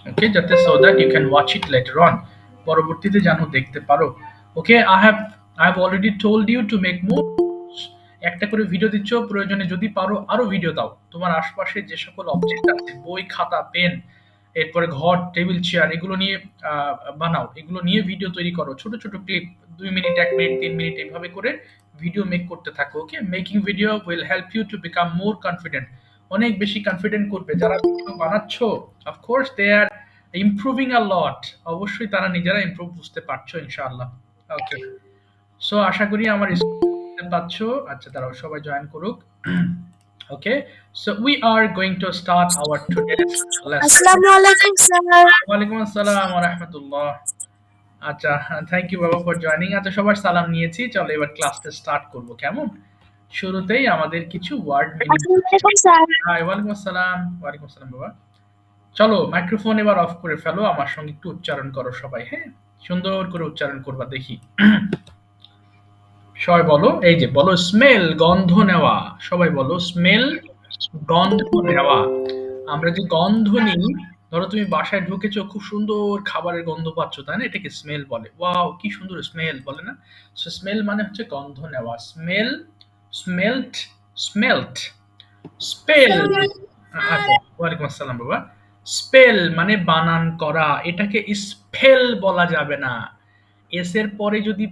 ওকে, যাতে so that you can watch it later on, পরবর্তীতে যেন দেখতে পারো। ওকে, I have already told you to make more, একটা করে ভিডিও দিচ্ছ, প্রয়োজনে যদি পারো আরো ভিডিও দাও। তোমার আশপাশে যে সকল অবজেক্ট আছে, বই, খাতা, পেন, এরপরে ঘর, টেবিল, চেয়ার, এগুলো নিয়ে বানাও, এগুলো নিয়ে ভিডিও তৈরি করো, ছোট ছোট ক্লিপ, 2 মিনিট, 1 মিনিট, 3 মিনিট, এইভাবে করে ভিডিও মেক করতে থাকো। Okay, making video will help you to become more confident, অনেক বেশি কনফিডেন্ট করবে। যারা ভিডিও বানাচ্ছ, অফকোর্স দে আর ইমপ্রুভিং আ লট, অবশ্যই তারা নিজেরা ইমপ্রুভ বুঝতে পারছো ইনশাআল্লাহ। ওকে, সো আশা করি আমার পাচ্ছ। আচ্ছা, দাঁড়াও, সবাই জয়েন করুক। Okay, so we are going to start our today's lesson. আসসালামু আলাইকুম স্যার। ওয়ালাইকুম আসসালাম ওয়া রাহমাতুল্লাহ। আচ্ছা, থ্যাংক ইউ বাবা ফর জয়েনিং। আচ্ছা, সবার সালাম নিয়েছি, চলো এবার ক্লাসটা স্টার্ট করব। কেমন? শুরুতেই আমাদের কিছু ওয়ার্ড মিনিং। আসসালামু আলাইকুম স্যার। হাই, ওয়ালাইকুম আসসালাম। ওয়ালাইকুম আসসালাম বাবা। চলো মাইক্রোফোন এবার অফ করে ফেলো, আমার সঙ্গে একটু উচ্চারণ করো সবাই। হ্যাঁ, সুন্দর করে উচ্চারণ করবা দেখি। সবাই বলো, এই যে বলো স্মেল, গন্ধ নেওয়া। সবাই বলো স্মেল, গন্ধ নেওয়া। আমরা যে গন্ধ নিই, ধরো তুমি বাসায় ঢুকেছো, খুব সুন্দর খাবারের গন্ধ পাচ্ছ, তাই না? এটাকে স্মেল বলে। ওয়াও, কি সুন্দর স্মেল, বলে না? সো স্মেল মানে হচ্ছে গন্ধ নেওয়া। স্মেল, স্মেলট, স্মেলট। স্পেল, আচ্ছা, ওয়ালাইকুম আসসালাম বাবা। স্পেল মানে বানান করা, এটাকে স্পেল বলা যাবে না। এস এর পরে যদি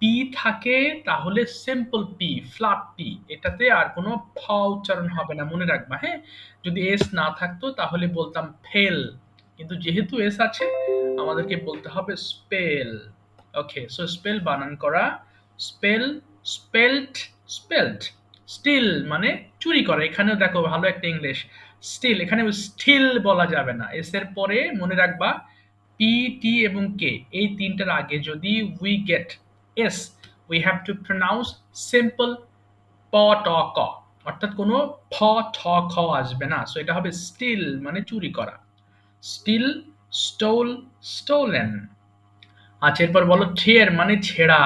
পি থাকে তাহলে সিম্পল পি, ফ্ল্যাট পি, এটাতে আর কোনো ফ উচ্চারণ হবে না, মনে রাখবা। হ্যাঁ, যদি এস না থাকতো তাহলে বলতাম ফেল, কিন্তু যেহেতু এস আছে আমাদেরকে বলতে হবে স্পেল। ওকে, সো স্পেল বানান করা, স্পেল, স্পেলট, স্পেলট। স্টিল মানে চুরি করা, এখানেও দেখো ভালো একটা ইংলিশ, স্টিল, এখানে স্টিল বলা যাবে না। এস এর পরে মনে রাখবা পি, টি এবং কে, এই তিনটার আগে যদি we get S, we have to pronounce simple প, ট, ক, অর্থাৎ কোনো ফ, ঠ, খ আসবে না। সো এটা হবে স্টিল মানে চুরি করা। Steal, stole, stolen. আচ্ছা, এরপর বলো টিয়ার মানে ছেঁড়া,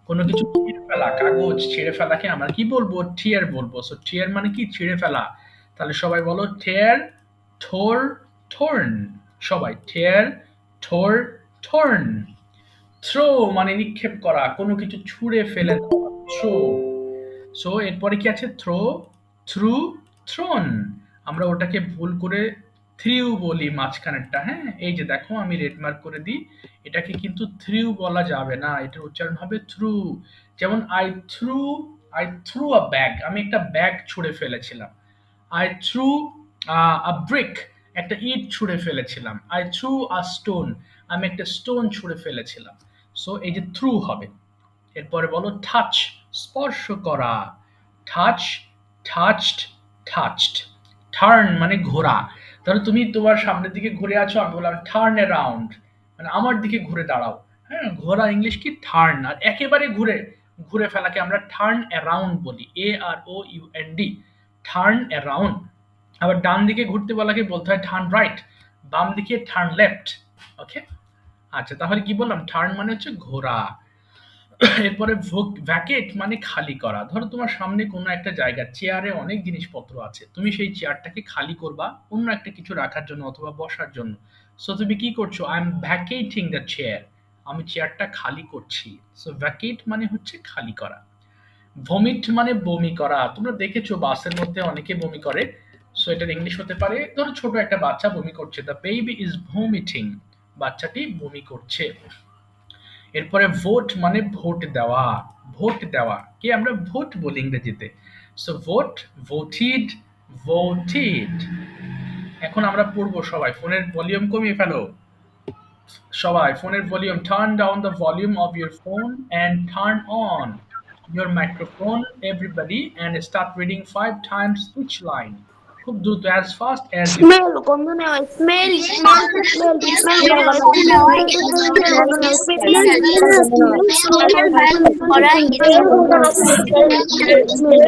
কোনো কিছু ছিঁড়ে ফেলা, কাগজ ছিঁড়ে ফেলাকে আমরা কি বলবো? টিয়ার বলবো। সো টিয়ার মানে কি? ছিঁড়ে ফেলা। তাহলে সবাই বলো টিয়ার, ঠোর, ঠোর্ন। সবাই টিয়ার, ঠোর, ঠোর্ন। থ্রো মানে নিক্ষেপ করা, কোনো কিছু ছুঁড়ে ফেলে দেওয়া, থ্রো। সো এরপরে কি আছে? Throw, threw, thrown. আমরা ওটাকে ভুল করে থ্রিউ বলি মাঝখানেরটা। হ্যাঁ, এই যে দেখো আমি রেড মার্ক করে দিই, এটাকে কিন্তু থ্রিউ বলা যাবে না, এটার উচ্চারণ হবে থ্রু। যেমন আই থ্রু আ ব্যাগ, আমি একটা ব্যাগ ছুঁড়ে ফেলেছিলাম। আই থ্রু আ ব্রিক, একটা ইট ছুঁড়ে ফেলেছিলাম। আই থ্রু আ স্টোন, আমি একটা স্টোন ছুঁড়ে ফেলেছিলাম। সো এই যে থ্রু হবে। এরপরে বলো টাচ, স্পর্শ করা। Touch, touched, touched. টার্ন মানে ঘোরা। ধরো তুমি তোমার সামনের দিকে ঘুরে আছো, আমি বললাম টার্ন অ্যারাউন্ড, মানে আমার দিকে ঘুরে দাঁড়াও। হ্যাঁ, ঘোরা ইংলিশ কি? টার্ন। আর একেবারে ঘুরে ঘুরে ফেলাকে আমরা টার্ন অ্যারাউন্ড বলি, AROUND, টার্ন অ্যারাউন্ড। আবার ডান দিকে ঘুরতে বলাকে বলতে হয় টার্ন রাইট, বাম দিকে টার্ন লেফট। ওকে, আচ্ছা, তাহলে কি বললাম? টার্ন মানে হচ্ছে ঘোরা। এরপরে ভ্যাকেট মানে খালি করা। ধরো তোমার সামনে কোনো একটা জায়গা, চেয়ারে অনেক জিনিসপত্র আছে, তুমি সেই চেয়ারটাকে খালি করবা অন্য একটা কিছু রাখার জন্য অথবা বসার জন্য। সো তুমি কি করছো? আই এম ভ্যাকেটিং দ্য চেয়ার, আমি চেয়ারটা খালি করছি। সো ভ্যাকেট মানে হচ্ছে খালি করা। ভমিট মানে বমি করা। তোমরা দেখেছো বাসের মধ্যে অনেকে বমি করে। সো এটার ইংলিশ হতে পারে, ধরো ছোট একটা বাচ্চা বমি করছে, দ্য বেবি ইজ ভমিটিং, বাচ্চাটি বমি করছে। এরপরে ভোট মানে ভোট দেওয়া, ভোট দেওয়া কে আমরা ভোট বলি ইংরেজিতে। So vote, voted, voted. এখন আমরা পড়বো, সবাই ফোনের ভলিউম কমিয়ে ফেলো। সবাই ফোনের volume, turn down the volume of your phone and turn on your microphone, everybody, and start reading 5 times each line. খুব দ্রুত, as fast as you smell, গন্ধ নেওয়া। স্মেল, স্মেল, স্মেল, স্মেল করা, গন্ধ নেওয়া। Smell, smell,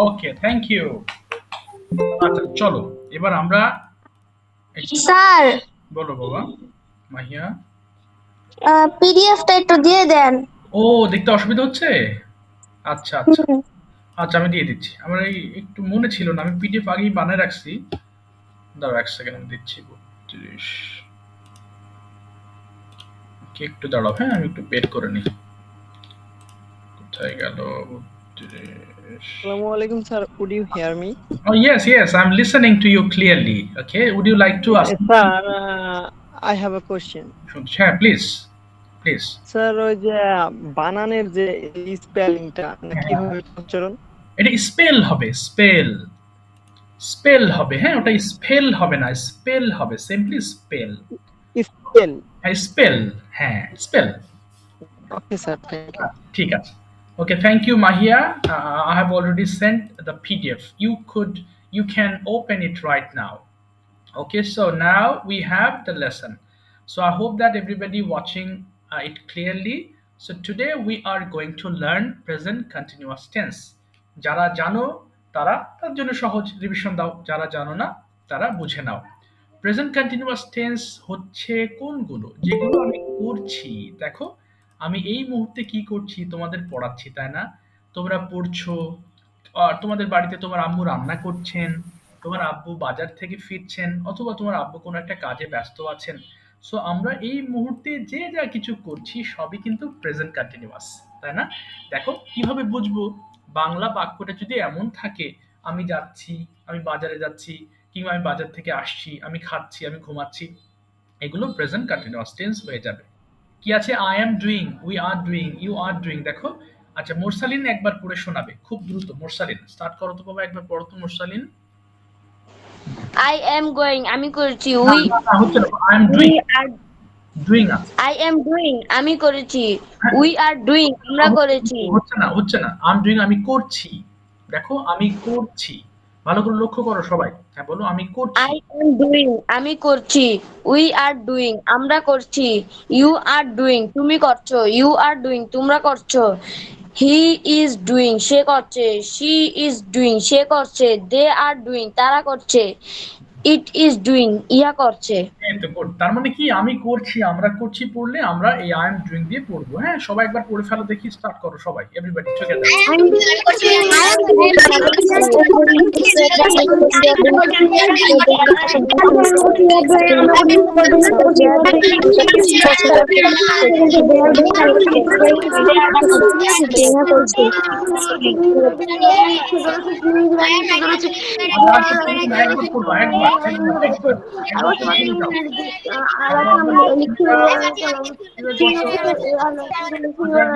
okay, thank you. আচ্ছা চলো এবার আমরা একটু স্যার বলো বাবা মাহিয়া। পিডিএফটা একটু দিয়ে দেন। ও দেখতে অসুবিধা হচ্ছে? আচ্ছা আচ্ছা আচ্ছা, আমি দিয়ে দিচ্ছি। আমার এই একটু মনে ছিল না, আমি পিডিএফ আগেই বানায় রাখছি। দাঁড়াও 1 সেকেন্ড, আমি দিচ্ছি। 32 কি একটু দাঁড়াও, হ্যাঁ আমি একটু বের করে নিই। কোথায় গেল 32? Assalamu alaikum, sir. Would you hear me? Oh yes, yes, I'm listening to you clearly. Okay, would you like to ask? Sir, I have a question. হ্যাঁ প্লিজ প্লিজ। স্যার ওই যে বানানের যে স্পেলিংটা কিভাবে উচ্চারণ? এটা স্পেল হবে, স্পেল স্পেল হবে। হ্যাঁ ওটা স্পেল হবে না, স্পেল হবে, সিম্পলি স্পেল। স্পেল। হ্যাঁ স্পেল, হ্যাঁ spell. Okay sir, thank you. ঠিক আছে। Okay, thank you, Mahia. I have already sent the PDF. You can open it right now. Okay, so now we have the lesson. So I hope that everybody watching it clearly. So today we are going to learn present continuous tense. যারা জানো তারা তার জন্য সহজ, revision দাও। যারা জানো না তারা বুঝে নাও। প্রেজেন্ট কন্টিনিউয়াস টেন্স হচ্ছে কোনগুলো, যেগুলো আমি করছি। দেখো আমি এই মুহূর্তে কি করছি, তোমাদের পড়াচ্ছি, তাই না? তোমরা পড়ছো, তোমাদের বাড়িতে তোমার আম্মু রান্না করছেন, তোমার আব্বু বাজার থেকে ফিরছেন, অথবা তোমার আব্বু কোনো একটা কাজে ব্যস্ত আছেন। সো আমরা এই মুহূর্তে যে যা কিছু করছি সবই কিন্তু প্রেজেন্ট কন্টিনিউয়াস, তাই না? দেখো কিভাবে বুঝবো, বাংলা বাক্যটা যদি এমন থাকে, আমি যাচ্ছি, আমি বাজারে যাচ্ছি, কিংবা আমি বাজার থেকে আসছি, আমি খাচ্ছি, আমি ঘুমাচ্ছি, এগুলো প্রেজেন্ট কন্টিনিউয়াস টেন্স হয়ে যাবে। কি আছে? I am doing, we are doing, you are doing. দেখো আচ্ছা, মোরসালিন একবার পড়ে শোনাবে খুব দ্রুত। মোরসালিন স্টার্ট করো তো বাবা, একবার পড়ো তো মোরসালিন। আই এম গোয়িং আমি করছি। না, না, না, হচ্ছে না। আই এম ডুইং, ডুইং আছে। আই এম ডুইং আমি করেছি। হ্যাঁ, উই আর ডুইং আমরা করেছি। হচ্ছে না, হচ্ছে না। আই এম ডুইং আমি করছি। দেখো আমি করছি, ভালো করে লক্ষ্য করো সবাই। হ্যাঁ বলো, আমি করছি। I am doing, আমি করছি। We are doing, আমরা করছি। You are doing, তুমি করছো। You are doing, তোমরা করছো। He is doing, সে করছে। She is doing, সে করছে। They are doing, তারা করছে। It is doing, ইহা করছে। এই তো গুড। তার মানে কি, আমি করছি, আমরা করছি পড়লে আমরা এই আই এম ডুইং দিয়ে পড়বো। হ্যাঁ, সবাই একবার পড়ে ফেলো দেখি, স্টার্ট করো সবাই, এভরিবডি টুগেদার। I'm আর তো পড়বো না, একবার পড়বো, একবার একবার একবার একবার পড়ে থেমে যাও। একবার একবার থেমে যাও। He বসো।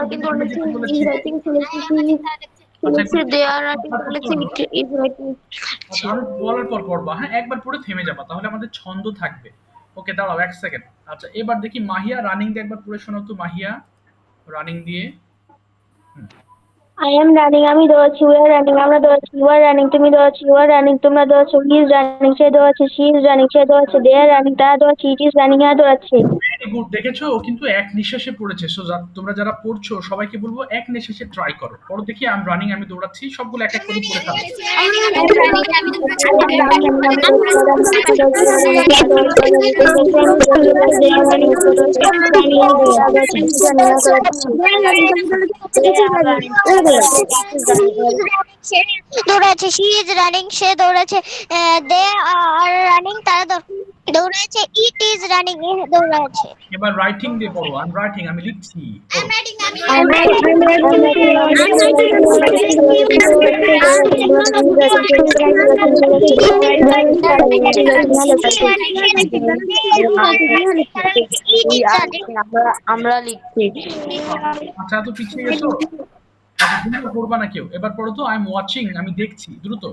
আচ্ছা একবার দেখি তুমি যে কি বলেছি। আচ্ছা একবার they are writing, একবার পড়তে হবে। is writing. আচ্ছা আমি বলার পর পড়বা, হ্যাঁ একবার পড়ে থেমে যাবা, তাহলে আমাদের ছন্দ থাকবে। ওকে দাঁড়াও এক সেকেন্ড। আচ্ছা এবার দেখি মাহিয়া রানিং দিয়ে একবার পড়ে শোনাও তো, মাহিয়া রানিং দিয়ে। I am running, আমি দৌড়াচ্ছি। We are running, আমরা দৌড়াচ্ছি। You are running, তুমি দৌড়াচ্ছ। You are running, তোমরা দৌড়াচ্ছ। He is running, সে দৌড়াচ্ছে। She is running, সে দৌড়াচ্ছে। They are running, তারা দৌড়াচ্ছে। It is running, এরা দৌড়াচ্ছে। ভেরি গুড, দেখেছো ও কিন্তু এক নিঃশ্বাসে পড়েছে। সো তোমরা যারা পড়ছো সবাইকে বলবো এক নিঃশ্বাসে ট্রাই করো। পড়ো দেখি, আই এম রানিং, আমি দৌড়াচ্ছি, সবগুলো এক এক করে পড়ে ফেলো। সে দৌড়াচ্ছে, she is running, সে দৌড়াচ্ছে, they are running, তারা দৌড়াচ্ছে, it is running, এ দৌড়াচ্ছে। এবার রাইটিং দিয়ে পড়ো, আই এম রাইটিং, আমি লিখছি, পড়ো। আমরা লিখছি। আচ্ছা এত পিছিয়ে গেছো। আচ্ছা দ্রুত পড়বা না কেউ, এবার পড়ো তো, আই এম ওয়াচিং, আমি দেখছি, দ্রুত।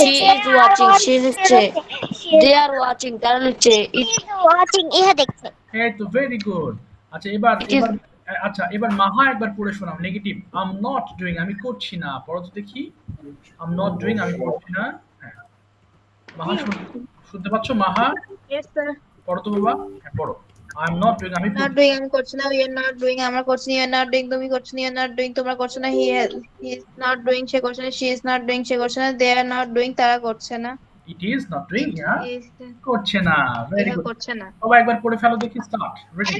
She is watching, সে লিখছে। They are watching, তারা লিখছে। ওয়াচিং, ইহা দেখছে। এই তো ভেরি গুড। আচ্ছা এবার এবার আচ্ছা এবার মাহা একবার পড়ে শোনাও negative. I am not doing, আমি করছি না, পড়ো তো দেখি। আই এম নট ডুইং, আমি করছি না। হ্যাঁ মাহা শুনতে পাচ্ছ মাহা? Yes, sir. পড়ো তো বাবা, হ্যাঁ পড়ো। আই এম নট ডুইং, আমি Not doing, আমি করছি না। We are not doing, আমরা করছি না। You are not doing, তুমি করছো না। You are not doing, তোমরা করছো না। He is not doing, সে করছে না। She is not doing, সে করছে না। They are not doing, তারা করছে না। ইট ইজ নট ডুইং, হ্যাঁ Is, করছে না। ভেরি ইহা গুড। করছে না। সবাই একবার পড়ে ফেলো দেখি, start, ready.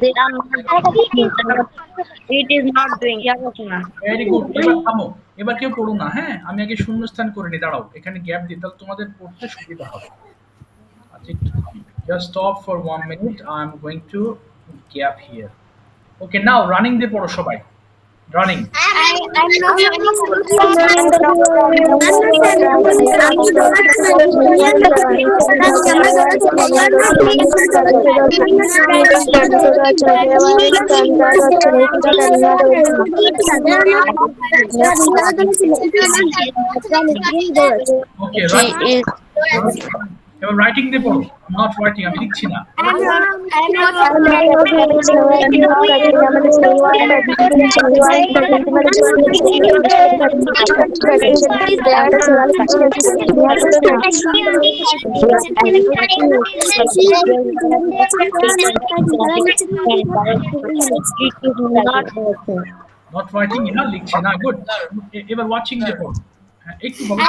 They are not doing, it is not doing, ইয়া করছে না। Very good. এবার থামো, এবার কেউ পড়ো না, হ্যাঁ আমি আগে শূন্যস্থান করে নি, দাঁড়াও এখানে গ্যাপ দিই, তাহলে তোমাদের পড়তে সুবিধা হবে। আচ্ছা just stop for 1 minute, I'm going to gap here. Okay, now running দিয়ে পড়ো সবাই, running. Okay, She right. is এবার রাইটিং দিয়ে পড়ো, নট রাইটিং, আমি লিখছি না। নট রাইটিং, না লিখছে না, গুড। এবার ওয়াচিং দিয়ে পড়ো। হ্যাঁ একটু বলো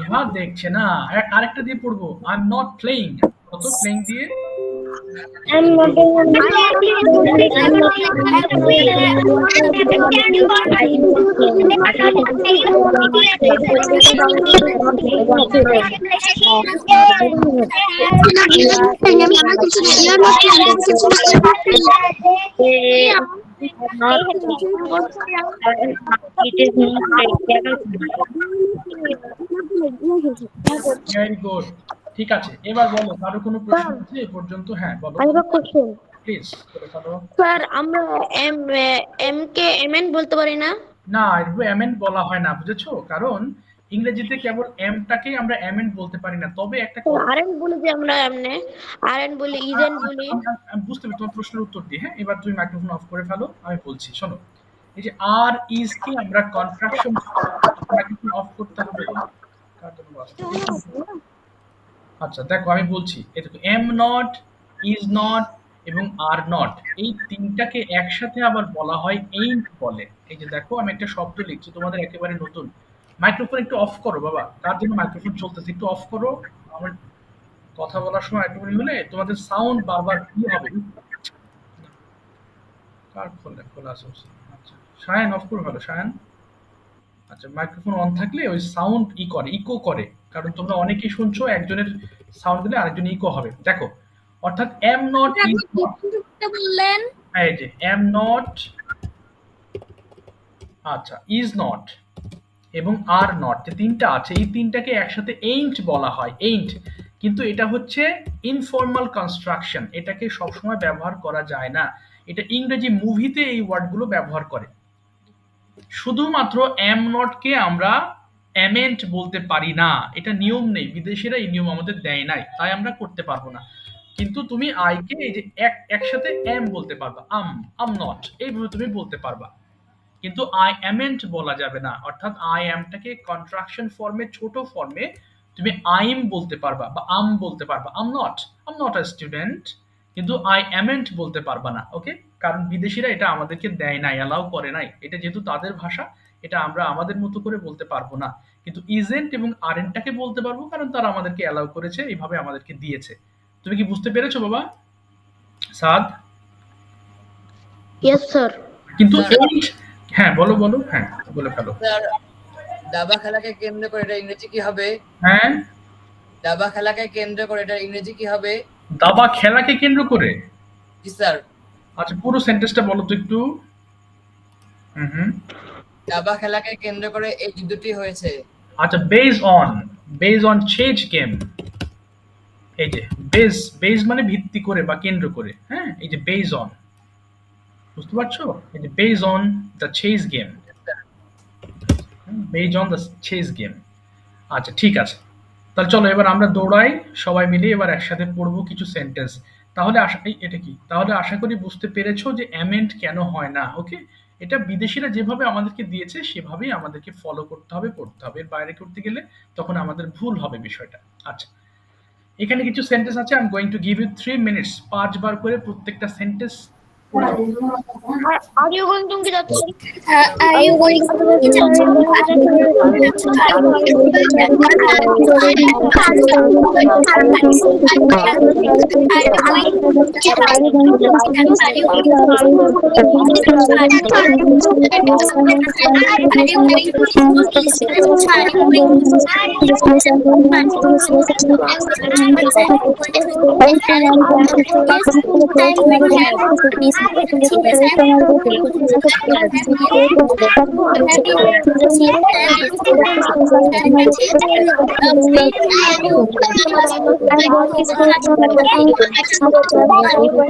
ইহা দেখছে না। আরেকটা দিয়ে পড়বো, আই এম নট প্লেইং, কত প্লেইং দিয়ে I'm not doing very good. ঠিক আছে, এবার বলো কারো কোনো প্রশ্ন আছে এ পর্যন্ত? হ্যাঁ বলো I have a question. Please করে ফেলো। স্যার আমরা এম কে এমএন বলতে পারি না? না, এটা এমেন্ট বলা হয় না, বুঝেছো? কারণ ইংরেজিতে কেবল এমটাকেই আমরা এমেন্ট বলতে পারি না। তবে একটা আরএন বলি যে আমরা এমনে আরএন বলি ইজেন বলি। আমি বুঝতে পারি তোমার প্রশ্নের উত্তর দিই। হ্যাঁ, এবার তুমি মাইক্রোফোন অফ করে ফেলো, আমি বলছি শোনো। এই যে আর ইজ কি আমরা কন্ট্রাকশন মাইক্রোফোন অফ করতে হবে। কার জন্য বলা? আচ্ছা দেখো আমি বলছি, এই দেখো এম নট, ইজ নট এবং আর নট, এই তিনটাকে একসাথে আবার বলা হয় এইন্ট বলে। এই যে দেখো আমি একটা শব্দ লিখছি তোমাদের একেবারে নতুন। মাইক্রোফোন একটু অফ করো বাবা, তার জন্য মাইক্রোফোন চলতেছে, একটু অফ করো। আমার কথা বলার সময় একটুখানি হলে তোমাদের সাউন্ড বারবার কি হবে। কার খোলা আছে? আচ্ছা শায়ান অফ করে ফেলো, শায়ান। আচ্ছা মাইক্রোফোন অন থাকলে ওই সাউন্ড ইকো করে, কারণ তোমরা অনেকেই শুনছো, একজনের সাউন্ড দিলে আরেকজন ইকো হবে। দেখো অর্থাৎ এম নট ইজ বললেন এই যে এম নট, আচ্ছা ইজ নট এবং আর নট, যে তিনটা আছে এই তিনটাকে একসাথে এইন্ট বলা হয়, এইন্ট। কিন্তু এটা হচ্ছে ইনফর্মাল কনস্ট্রাকশন, এটাকে সবসময় ব্যবহার করা যায় না। এটা ইংরেজি মুভিতে এই ওয়ার্ডগুলো ব্যবহার করে। শুধুমাত্র এম নট কে আমরা এমেন্ট বলতে পারি না, এটা নিয়ম নেই, বিদেশিরা এই নিয়ম আমাদের দেয় নাই, তাই আমরা করতে পারবো না। কিন্তু তুমি আই কে এই যে একসাথে এম বলতে পারবা, আম নট এইভাবে তুমি বলতে পারবা, কিন্তু আই এমেন্ট বলা যাবে না। অর্থাৎ আই এমটাকে কন্ট্রাকশন ফর্মে, ছোট ফর্মে তুমি আইম বলতে পারবা বা আম বলতে পারবা, আম নট আ স্টুডেন্ট, কিন্তু আই এমেন্ট বলতে পারবা না। ওকে, কারণ বিদেশিরা এটা আমাদেরকে দেয় নাই, অ্যালাউ করে নাই, এটা যেহেতু তাদের ভাষা, এটা আমরা আমাদের মতো করে বলতে পারবো না। কিন্তু ইজেন্ট এবং আরেন্টটাকে বলতে পারবো, কারণ তারা আমাদেরকে অ্যালাউ করেছে, এইভাবে আমাদেরকে দিয়েছে। তুমি কি বুঝতে পেরেছো বাবা সাদ? Yes sir. কিন্তু হ্যাঁ বলো হ্যাঁ বলে ফেলো। স্যার দাবা খেলাকে কেন্দ্র করে এটা ইংরেজি কি হবে? হ্যাঁ দাবা খেলাকে কেন্দ্র করে এটা ইংরেজি কি হবে? দাবা খেলাকে কেন্দ্র করে? জি স্যার। আচ্ছা পুরো সেন্টেন্সটা বলো তো একটু। দাবা খেলাকে কেন্দ্র করে এই যুদ্ধটি হয়েছে। আচ্ছা বেজ অন চেজ গেম। এই যে বেজ মানে ভিত্তি করে বা কেন্দ্র করে। হ্যাঁ, এই যে বেজ অন, বুঝতে পারছো? এই যে base on the chase game, base on the chase game. আচ্ছা ঠিক আছে, তাহলে চলো এবার আমরা দৌড়াই সবাই মিলে, এবার একসাথে পড়বো কিছু সেন্টেন্স। তাহলে এটা কি, তাহলে আশা করি বুঝতে পেরেছো যে অ্যামেন্ট কেন হয় না। ওকে, এটা বিদেশিরা যেভাবে আমাদেরকে দিয়েছে সেভাবেই আমাদেরকে ফলো করতে হবে, পড়তে হবে। এর বাইরে করতে গেলে তখন আমাদের ভুল হবে বিষয়টা। আচ্ছা এখানে কিছু সেন্টেন্স আছে, I am going to give you 3 minutes, 5 বার করে প্রত্যেকটা sentence. Are you going to get Are you going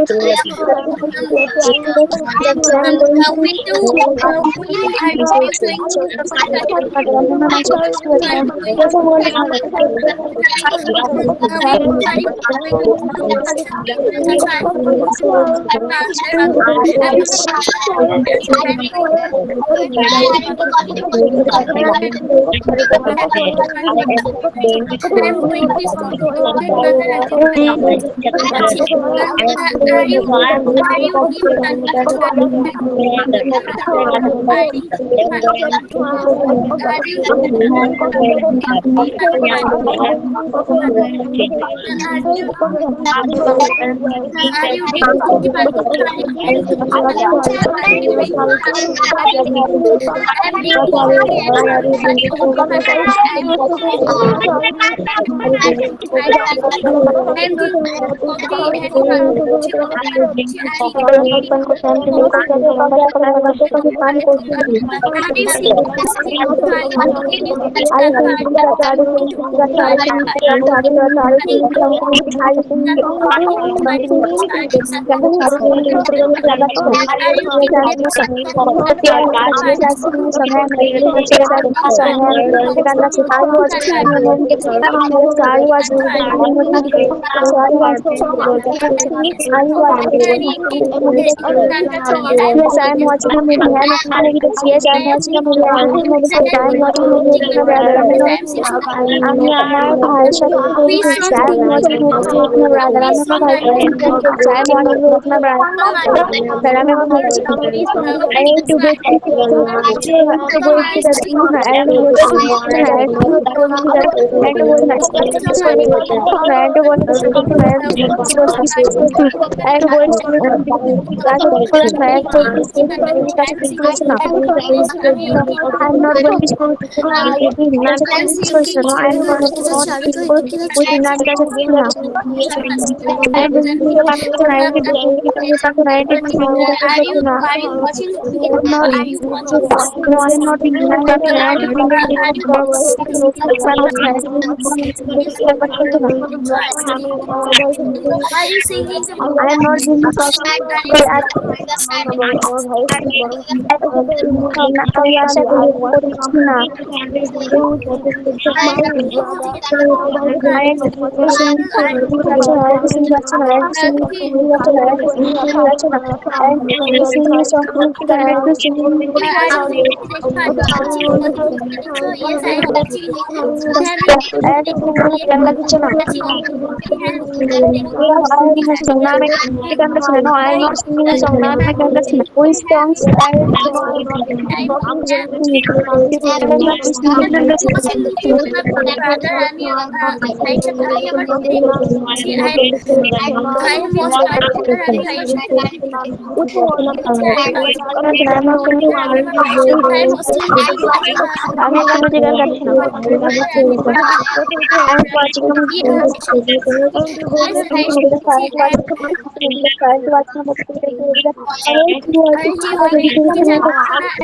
to Yes, I am watching a movie. I am watching a movie. Yes, I am watching a movie. I am watching a movie. I am watching a movie with my brother. আমি আমার ভাইয়ের সাথে movie দেখছি। I am watching a movie with my brother. আমি আমার ভাইয়ের সাথে movie দেখছি। I am watching a movie with my brother. Sir, আমি এখন বলছি I need to go to to go to the cinema. I am going to the cinema. I am going to go to the I am going to the cinema. I am going to the cinema. I am going to go to the cinema. I am going to the cinema. I am going to the cinema. I'm not going to school with no, I'm not going to school with Nadia Jatina. I'm going to the Pakistan. I'm going to the Pakistan. I'm going to the no, I'm not in Pakistan. I'm going I am not in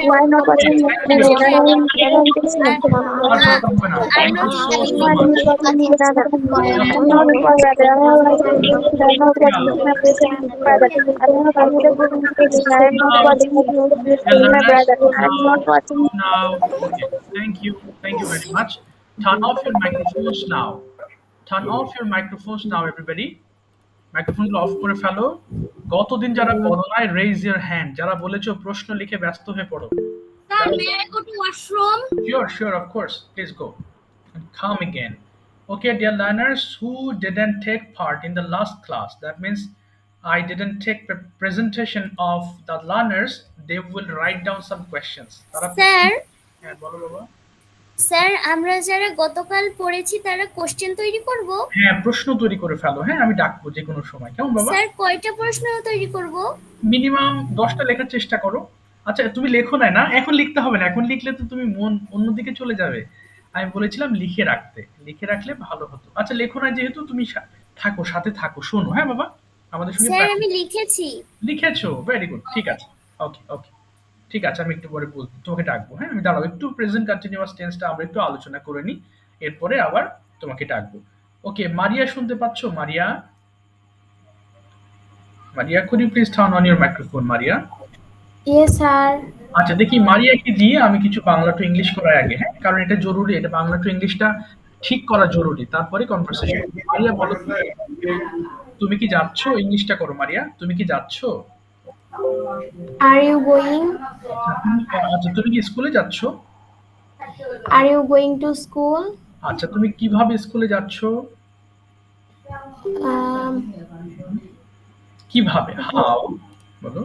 why not watching Now, okay, thank you very much. Turn off your microphones now. Turn off your microphones now, everybody. মাইক্রোফোনগুলো off করে ফেলো। গতদিন যারা বলো নাই raise your hand, যারা বলেছো প্রশ্ন লিখে ব্যস্ত হয়ে পড়ো। Sir, may I go to washroom? Sure, of course. Please go and come again. Okay, dear learners who didn't take part in the last class, that means I didn't take presentation of the learners, they will write down some questions. Sir, হ্যাঁ বলো বাবা। Sir আমরা যারা গতকাল পড়েছি তারা question তৈরি করব? হ্যাঁ, প্রশ্ন তৈরি করে ফেলো। হ্যাঁ, আমি ডাকবো যে কোনো সময়। কেমন বাবা? স্যার কয়টা প্রশ্ন তৈরি করব? মিনিমাম 10টা লেখার চেষ্টা করো। আচ্ছা, তুমি লেখো না, এখন লিখতে হবে না। এখন লিখলে তো তুমি মন অন্যদিকে চলে যাবে। আমি বলেছিলাম লিখে রাখতে। লিখে রাখলে ভালো হতো। আচ্ছা, লেখো না যেহেতু তুমি থাকো, সাথে থাকো, শোনো। হ্যাঁ বাবা? আমাদের সঙ্গে স্যার আমি লিখেছি। লিখেছো? Very good. ঠিক আছে। ওকে। ঠিক আছে, আমি একটু পরে তোমাকে ডাকবো। হ্যাঁ, আমি দাঁড়াও, একটু প্রেজেন্ট কন্টিনিউয়াস টেন্সটা আমরা একটু আলোচনা করে নিই। এরপরে আবার তোমাকে ডাকবো। ওকে, মারিয়া শুনতে পাচ্ছো? মারিয়া, could you please turn on your microphone, Maria? Yes, sir. আচ্ছা, দেখি মারিয়াকে দিয়ে আমি কিছু বাংলা টু ইংলিশ করার আগে, হ্যাঁ, কারণ এটা জরুরি, এটা বাংলা টু ইংলিশটা ঠিক করা জরুরি, তারপরে কনভারসেশন। মারিয়া বলো, তুমি কি যাচ্ছ? ইংলিশটা করো মারিয়া, তুমি কি যাচ্ছ? Are you going? আচ্ছা তুমি কি স্কুলে যাচ্ছ? Are you going to school? আচ্ছা তুমি কিভাবে স্কুলে যাচ্ছ? Um, কিভাবে? হাউ বলো।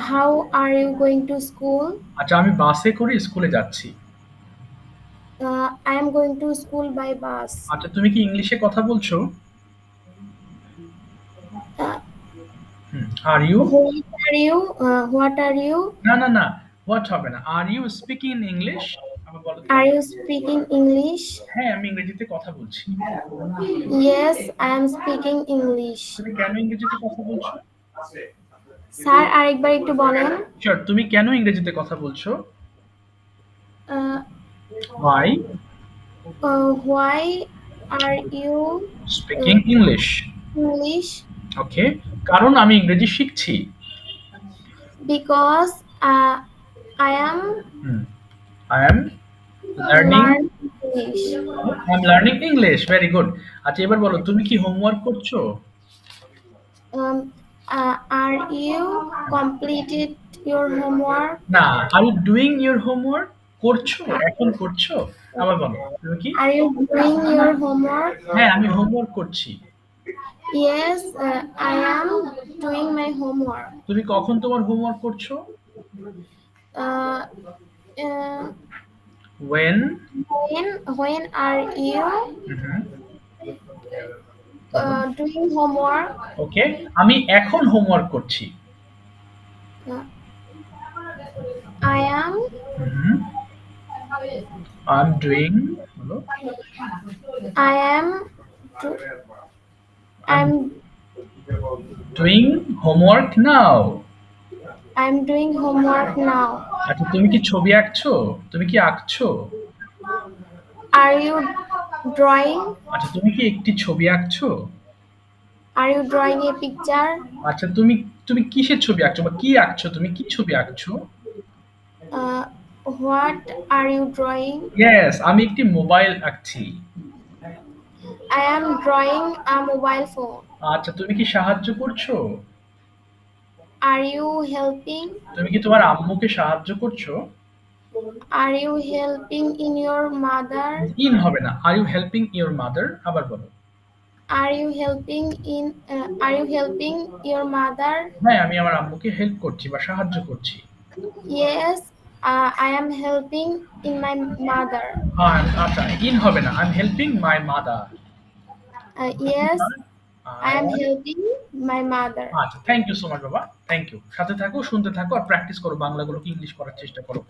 how are you going to school? আচ্ছা আমি বাসে করে স্কুলে যাচ্ছি। I am going to school by bus. আচ্ছা তুমি কি ইংলিশে কথা বলছো? Uh, are you? what are you? What are you? না না না, হোয়াট হবে না। Are you speaking in English? আবার বলো তো। Are you speaking English? হ্যাঁ আমি ইংরেজিতে কথা বলছি। Yes, I am speaking English. তুমি কেন ইংরেজিতে কথা বলছো? স্যার আরেকবার একটু বলেন। শিওর, তুমি কেন ইংরেজিতে কথা বলছো? Uh, Why why are you speaking English? English? ওকে, কারণ আমি ইংরেজি শিখছি। Because I am I am learning. learning English. I'm learning English. Very good. আচ্ছা এবার বলো তুমি কি হোমওয়ার্ক করছো? Are you completed your homework? না, are you doing your homework? করছো, এখন করছো। আবার বলো তুমি কি? Are you doing your homework? হ্যাঁ আমি হোমওয়ার্ক করছি। Yes, I am doing my homework. তুমি কখন তোমার হোমওয়ার্ক করছো? Uh, When? when are you doing homework? ওকে, আমি এখন হোমওয়ার্ক করছি। I am I'm doing বলো। I am I'm doing homework now. I'm doing homework now. আচ্ছা তুমি কি ছবি আঁকছো? তুমি কি আঁকছো? Are you drawing? আচ্ছা তুমি কি একটি ছবি আঁকছো? Are you drawing a picture? আচ্ছা তুমি তুমি কিসের ছবি আঁকছো বা কি আঁকছো? তুমি কি ছবি আঁকছো? What are you drawing? Yes, আমি একটি মোবাইল আঁকছি। I am drawing a mobile phone. আচ্ছা তুমি কি সাহায্য করছো? Are you helping? তুমি কি তোমার আম্মুকে সাহায্য করছো? Are you helping in your mother? In হবে না। Are you helping your mother? আবার বলো। Are you helping are you helping your mother? হ্যাঁ আমি আমার আম্মুকে হেল্প করছি বা সাহায্য করছি। Yes, I am helping in my mother. আচ্ছা ইন হবে না। I'm helping my mother. Yes, I am helping my mother. আচ্ছা থ্যাংক ইউ সো মাচ বাবা, থ্যাংক ইউ। সাথে থাকো, শুনতে থাকো আর প্র্যাকটিস করো, বাংলাগুলোকে ইংলিশ করার চেষ্টা করো।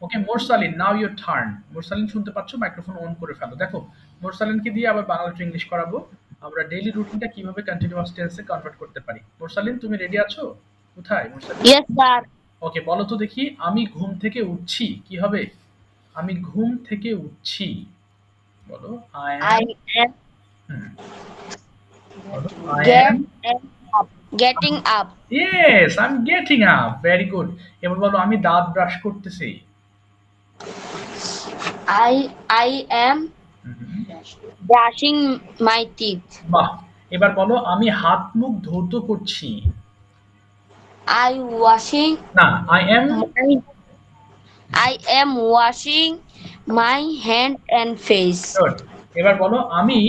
ওকে মোরসালিন, নাও ইউর টার্ন। মোরসালিন শুনতে পাচ্ছ? মাইক্রোফোন অন করে ফেলো। দেখো মোরসালিনকে দিয়ে আবার বাংলা টু ইংলিশ করাবো আমরা ডেইলি রুটিনটা কিভাবে কন্টিনিউয়াস টেন্সে কনভার্ট করতে পারি। মোরসালিন তুমি রেডি আছো? কোথায় মোরসালিন? Yes, sir. ওকে বলো তো দেখি, আমি ঘুম থেকে উঠছি কি হবে? আমি ঘুম থেকে উঠছি বলো। I I am am বলো I am getting up. Yes, I'm getting up. Very good. এবার বলো আমি দাঁত ব্রাশ করতেছি। I am brushing my teeth. বাহ। এবার বলো আমি হাত মুখ ধৌত করছি। I washing না, I am washing my hand and face. Good. এবার বলো আমি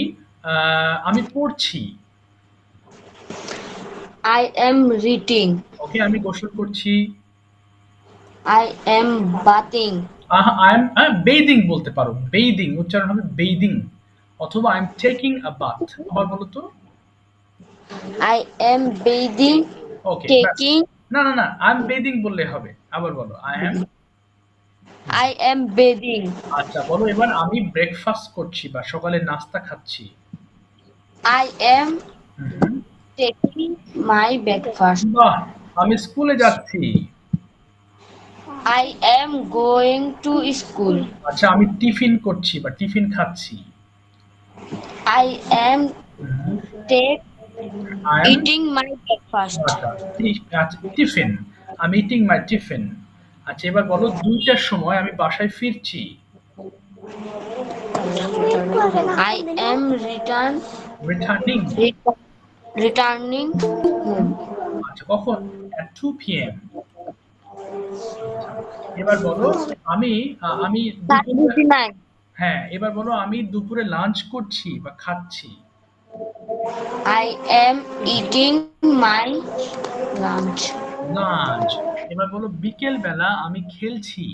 আমি পড়ছি। I am reading. ওকে আমি গোসল করছি। I am bathing. I am bathing বলতে পারো। bathing উচ্চারণ হবে bathing অথবা I am taking a bath। আবার বলো তো। I am bathing. Okay Taking. না না না, I am bathing বললে হবে। আবার বলো I am bathing. আচ্ছা বলো এবার আমি ব্রেকফাস্ট করছি বা সকালে নাস্তা খাচ্ছি। I am taking my breakfast. বাহ, আমি স্কুলে যাচ্ছি। I am going to school. আচ্ছা আমি টিফিন করছি বা টিফিন খাচ্ছি। I am I am eating my breakfast. আচ্ছা টিফিন, আমি ইটিং মাই টিফিন। আচ্ছা এবার বলো 2টার সময় আমি বাসায় ফিরছি। I am returning. returning home. আচ্ছা কখন? at 2 p.m. আচ্ছা এবার বলো আমি আমি দুপুরে 39. হ্যাঁ এবার বলো আমি দুপুরে লাঞ্চ করছি বা খাচ্ছি। I am eating my lunch. Lunch. এবার বলো বিকেল বেলা আমি খেলছি।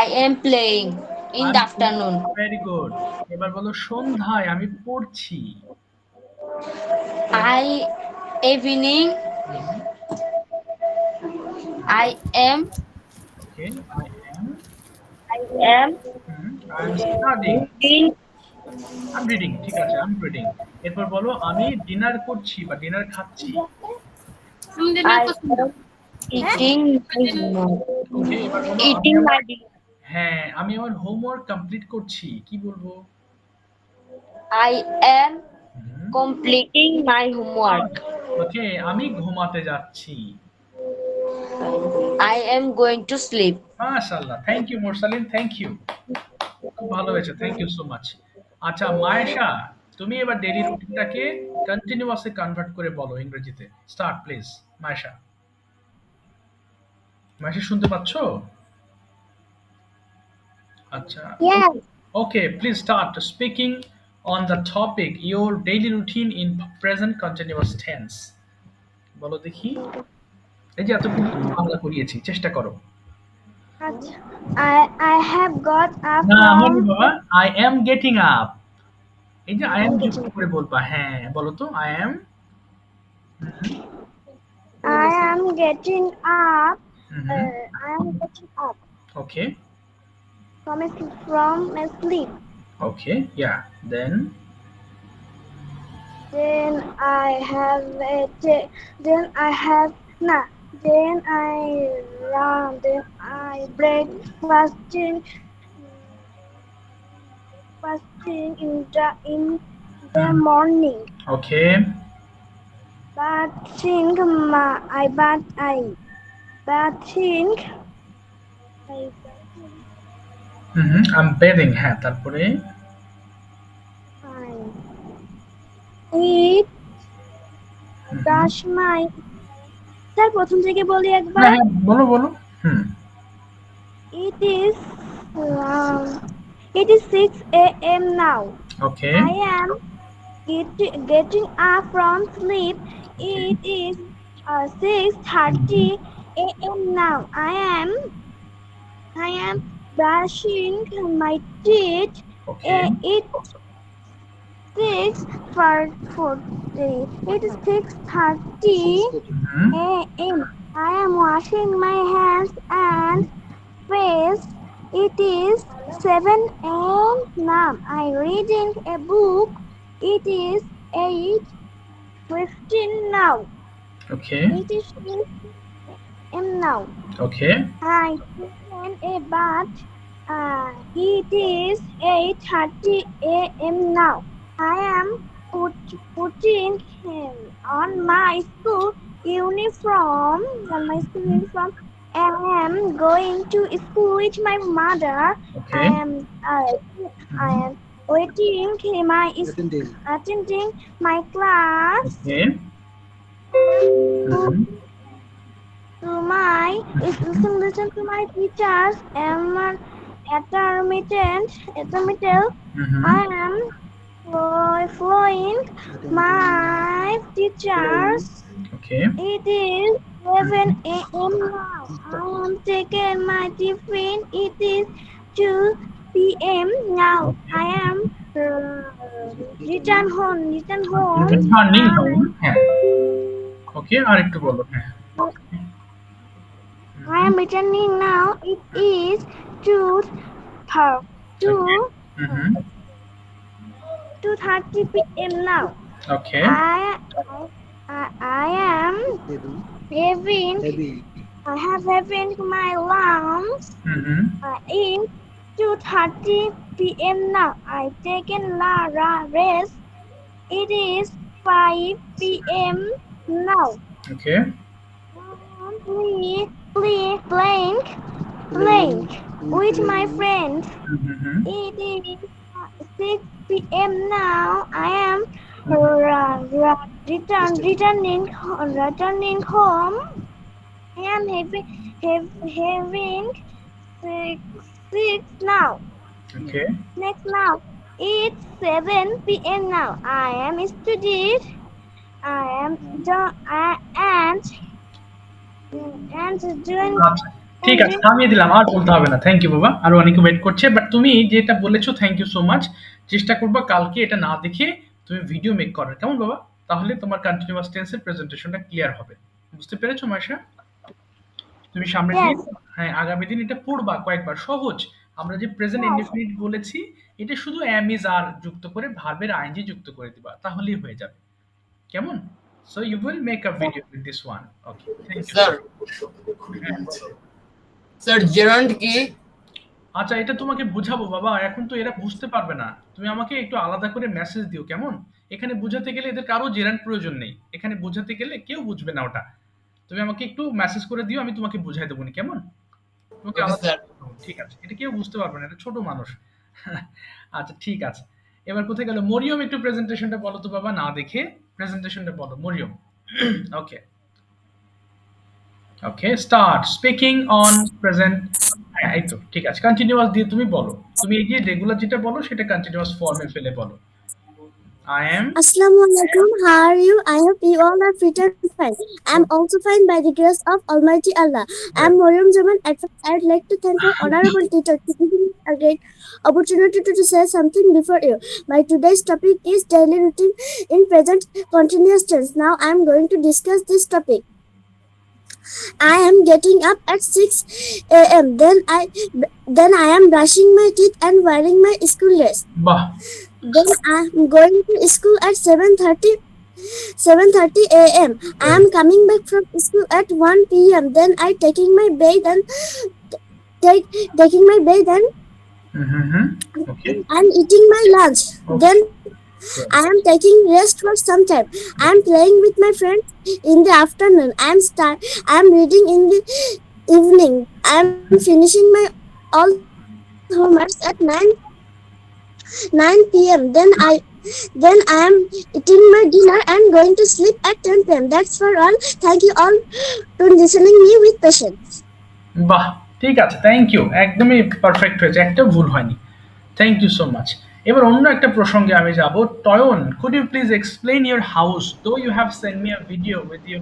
I am playing in the afternoon. Very good. এবার বলো সন্ধ্যায় আমি পড়ছি। I evening. I am. Okay I am I am I am studying. reading. I am reading ঠিক আছে আই এম রিডিং। এরপর বলো আমি ডিনার করছি বা ডিনার খাচ্ছি। I am eating my dinner. ওকে এবার বলো আমি Eating my আমার dinner. হ্যাঁ আমি আমার হোমওয়ার্ক কমপ্লিট করছি কি বলবো? I am completing my homework. ওকে আমি ঘুমাতে যাচ্ছি। I am going to sleep. মাশাআল্লাহ থ্যাংক ইউ মুরসালিন থ্যাংক ইউ খুব ভালো হয়েছে থ্যাংক ইউ সো মাচ। আচ্ছা মায়েশা তুমি এবার ডেইলি রুটিনটাকে কন্টিনিউয়াসলি কনভার্ট করে বলো ইংরেজিতে স্টার্ট প্লিজ। মায়েশা মায়েশা শুনতে পাচ্ছো? আচ্ছা Yes. okay please start speaking on the topic your daily routine in present continuous tense বলো দেখি। এই যে এতক্ষণ বাংলা করিয়েছি চেষ্টা করো। I have got up না হয়নি from. বাবা I am getting up এই যে I am যুক্ত করে বলবা হ্যাঁ বলো তো I am I am getting up. mhm, I am getting up okay from my sleep. okay yeah then Then I have then I have nah. Then I run. Then I breakfasting in the morning. okay Bathing I'm bathing হ্যাঁ তারপরে I eat brush my sir প্রথম থেকে বলি হ্যাঁ একবার হ্যাঁ বলো বলো হুম it is 6 a.m. now. okay I am getting up from sleep. It is 6:30 a.m. now. I am brushing my teeth. okay It's 6:40. It is 6:30 mhm, a.m. I am washing my hands and face. It is 7 a.m. now. I reading a book. It is 8:15 now. okay It is 6 a.m. now. okay I taken a bath. It is 8:30 a.m. now. I am putting on my school uniform. I am going to school with my mother. okay I am waiting attending my class. okay mhm, Listen to my teachers. Intermittent. mhm, I am following my teachers. okay It is 11 a.m. now. I am taking my tiffin. It is 2 p.m. now. I am return home. returning home হ্যাঁ ওকে আর একটু বলো হ্যাঁ I am returning now. It is 2:30 p.m. now. okay I am having my lunch mhm, in 2:30 p.m. now. I taken rest. It is 5 p.m. now. okay Playing with my friends. mhm, It is 6 p.m. now. I am returning home. I am having six now. Okay. Next now. It's 7 p.m. now. I am studied. I am done. And doing আচ্ছা, ঠিক আছে, থামিয়ে দিলাম, আর বলতে হবে না। Thank you বাবা, আরো অনেকে ওয়েট করছে। বাট তুমি যেটা বলেছো, থ্যাংক ইউ সো মাচ। চেষ্টা করবা কালকে এটা না দেখে তুমি ভিডিও মেক করার, কেমন বাবা? তাহলে তোমার কন্টিনিউয়াস টেন্সের প্রেজেন্টেশনটা ক্লিয়ার হবে। বুঝতে পেরেছো মাইশা? তুমি সামনের দিন, Yes. হ্যাঁ আগামী দিন এটা পড়বা কয়েকবার। সহজ। আমরা যে প্রেজেন্ট Yes. ইনডেফিনিট বলেছি, এটা শুধু am is are যুক্ত করে ভার্বের আইএনজি যুক্ত করে দিবা, তাহলেই হয়ে যাবে। কেমন? So you will make a video with this one. Okay, thank you. Sir sir gerund কি? আচ্ছা, এটা তোমাকে বুঝাবো বাবা, এখন তো এরা বুঝতে পারবে না। তুমি আমাকে একটু আলাদা করে মেসেজ দিও, কেমন? এখানে বুঝাতে গেলে এদের কারো জেরান্ড প্রয়োজন নেই। এখানে বুঝাতে গেলে কেউ বুঝবে না ওটা। তুমি আমাকে একটু মেসেজ করে দিও, আমি তোমাকে বুঝাই দেবো নি, কেমন? তোমাকে ওকে আলাদা স্যার। ঠিক আছে, এটা কেউ বুঝতে পারবে না, এটা ছোট মানুষ। আচ্ছা ঠিক আছে, এবার কোথায় গেল মরিয়ম? একটু প্রেজেন্টেশনটা বলো তো বাবা, না দেখে প্রেজেন্টেশনটা বলো মরিয়ম। ওকে ওকে, স্টার্ট স্পিকিং অন প্রেজেন্ট। হ্যাঁ এই তো ঠিক আছে, কন্টিনিউয়াস দিয়ে তুমি বলো। তুমি এই যে রেগুলার যেটা বলো সেটা কন্টিনিউয়াস ফর্মে ফেলে বলো। I am. Assalamualaikum. How are you? I hope you all are fit and fine. I'm also fine by the grace of Almighty Allah. I'm Moriam Zaman. At first, I'd like to thank our honorable teacher for giving me a great opportunity to say something before you. My today's topic is daily routine in present continuous tense. Now, I'm going to discuss this topic. I am getting up at 6 a.m. Then I am brushing my teeth and wearing my school dress. বাহ, Then I am going to school at 7:30 a.m. I am coming back from school at 1 p.m. Then I taking my bath and taking my bath and okay I'm eating my lunch. Then I am taking rest for some time. I am playing with my friends in the afternoon. I am reading in the evening. I am finishing my all homeworks at 9 p.m. Then I am eating my dinner and going to sleep at 10 p.m. That's for all. Thank you all for listening me with patience. বাহ, ঠিক আছে, thank you, একদমই perfect হয়েছে, একটা ভুল হয়নি। Thank you so much. এবার অন্য একটা প্রসঙ্গে আমি যাব। টয়ন, could you please explain your house? Though you have send me a video with your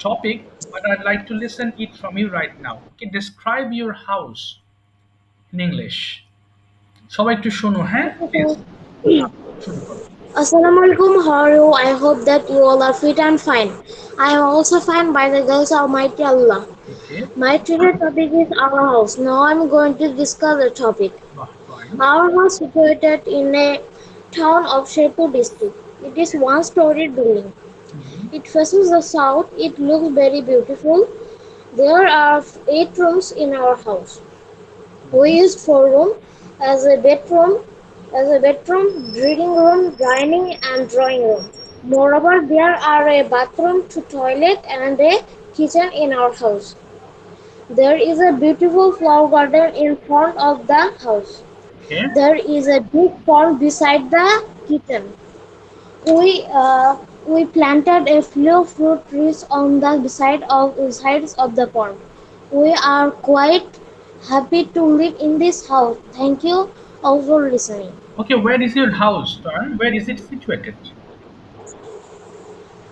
topic, but I'd like to listen it from you right now. Okay, describe your house in English. সবাই একটু শোনো, হ্যাঁ please শুরু করো। Assalamualaikum, how are you? I hope that you all are fit and fine. I am also fine by the grace of Almighty Allah. Okay, My today's topic is our house. Now I am going to discuss the topic. বাহ, fine. Our house is situated in a town of Sherpur district. It is one-story building. It faces the south. It looks very beautiful. There are 8 rooms in our house. We use 4 rooms as a bedroom, reading room, dining and drawing room. Moreover, there are a bathroom, 2 toilet and a kitchen in our house. There is a beautiful flower garden in front of the house. Okay, There is a big pond beside the kitchen. We planted a few fruit trees on the sides of the pond. We are quite happy to live in this house. Thank you all for listening. Okay, where is your house, Toyan? Where is it situated?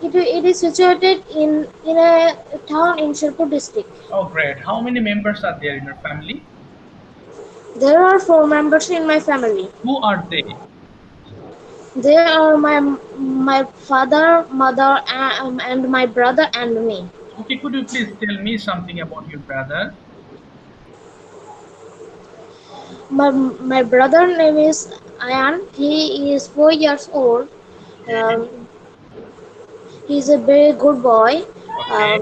It is situated in a town in Sherpur district. Oh, great. How many members are there in your family? There are 4 members in my family. Who are they? They are my father, mother, and my brother and me. Okay, could you please tell me something about your brother? My brother name is Ayan. He is 4 years old. He's a very good boy. Okay.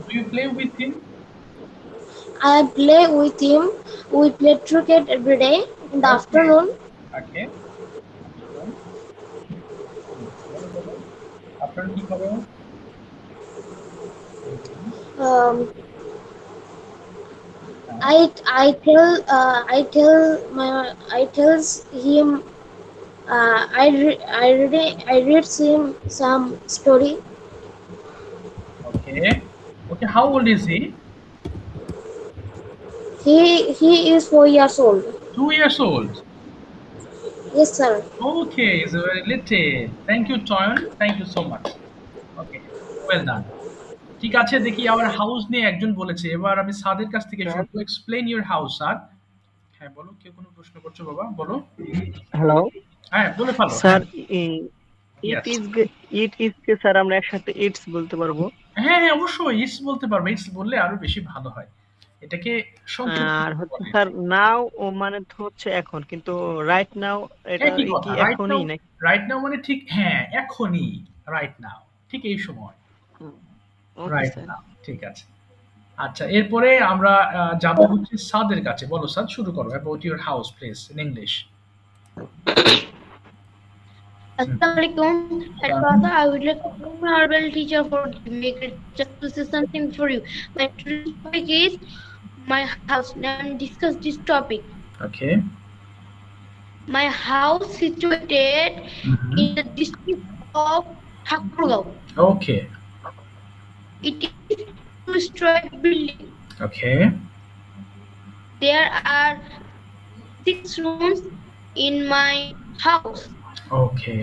Do you play with him? I play with him. We play cricket every day in the afternoon. Okay. আপনার কি খবর? I tells him I read some story. Okay. Okay, how old is he? He is 4 years old. 2 years old. Yes, sir. Okay, it's very little. Thank you, Toyon. Thank you so much. Okay, well done. ঠিক আছে, দেখি আমার house নিয়ে একজন বলেছে, এবার আমি সাদের কাছ থেকে স্যার শুনবো। Explain your house, sir. হ্যাঁ, বলো, কেউ কোনো প্রশ্ন করছো বাবা, বলো। হ্যালো হ্যাঁ, বলে ফেলো, স্যার, হ্যাঁ। It yes. Is it is K sir আমরা একসাথে ইটস বলতে পারবো। হ্যাঁ, হ্যাঁ, অবশ্যই ইটস বলতে পারবে। ইটস বললে আরো বেশি ভালো হয়। এটাকে সংক্ষিপ্ত আর হচ্ছে বলে। স্যার নাও ও মানে তো হচ্ছে এখন, কিন্তু রাইট নাও এটা একই কি কথা, রাইট নাও। এখনই নাকি? রাইট নাও মানে ঠিক, হ্যাঁ, এখনই। রাইট নাও, ঠিক এই সময়। Okay right sir. নাও, ঠিক আছে। আচ্ছা, এরপরে আমরা যাব হচ্ছে সাদের কাছে। বলো সাদ, শুরু করো। About your house please in English. Assalamualaikum. At first, I would like to thank my honorable teacher for giving me a great chance to say something for you. My today's topic is my house. Now, discuss this topic. Okay. My house situated in the district of Thakurgaon. Okay. It is two-story building. Okay. There are 6 rooms in my house. Okay.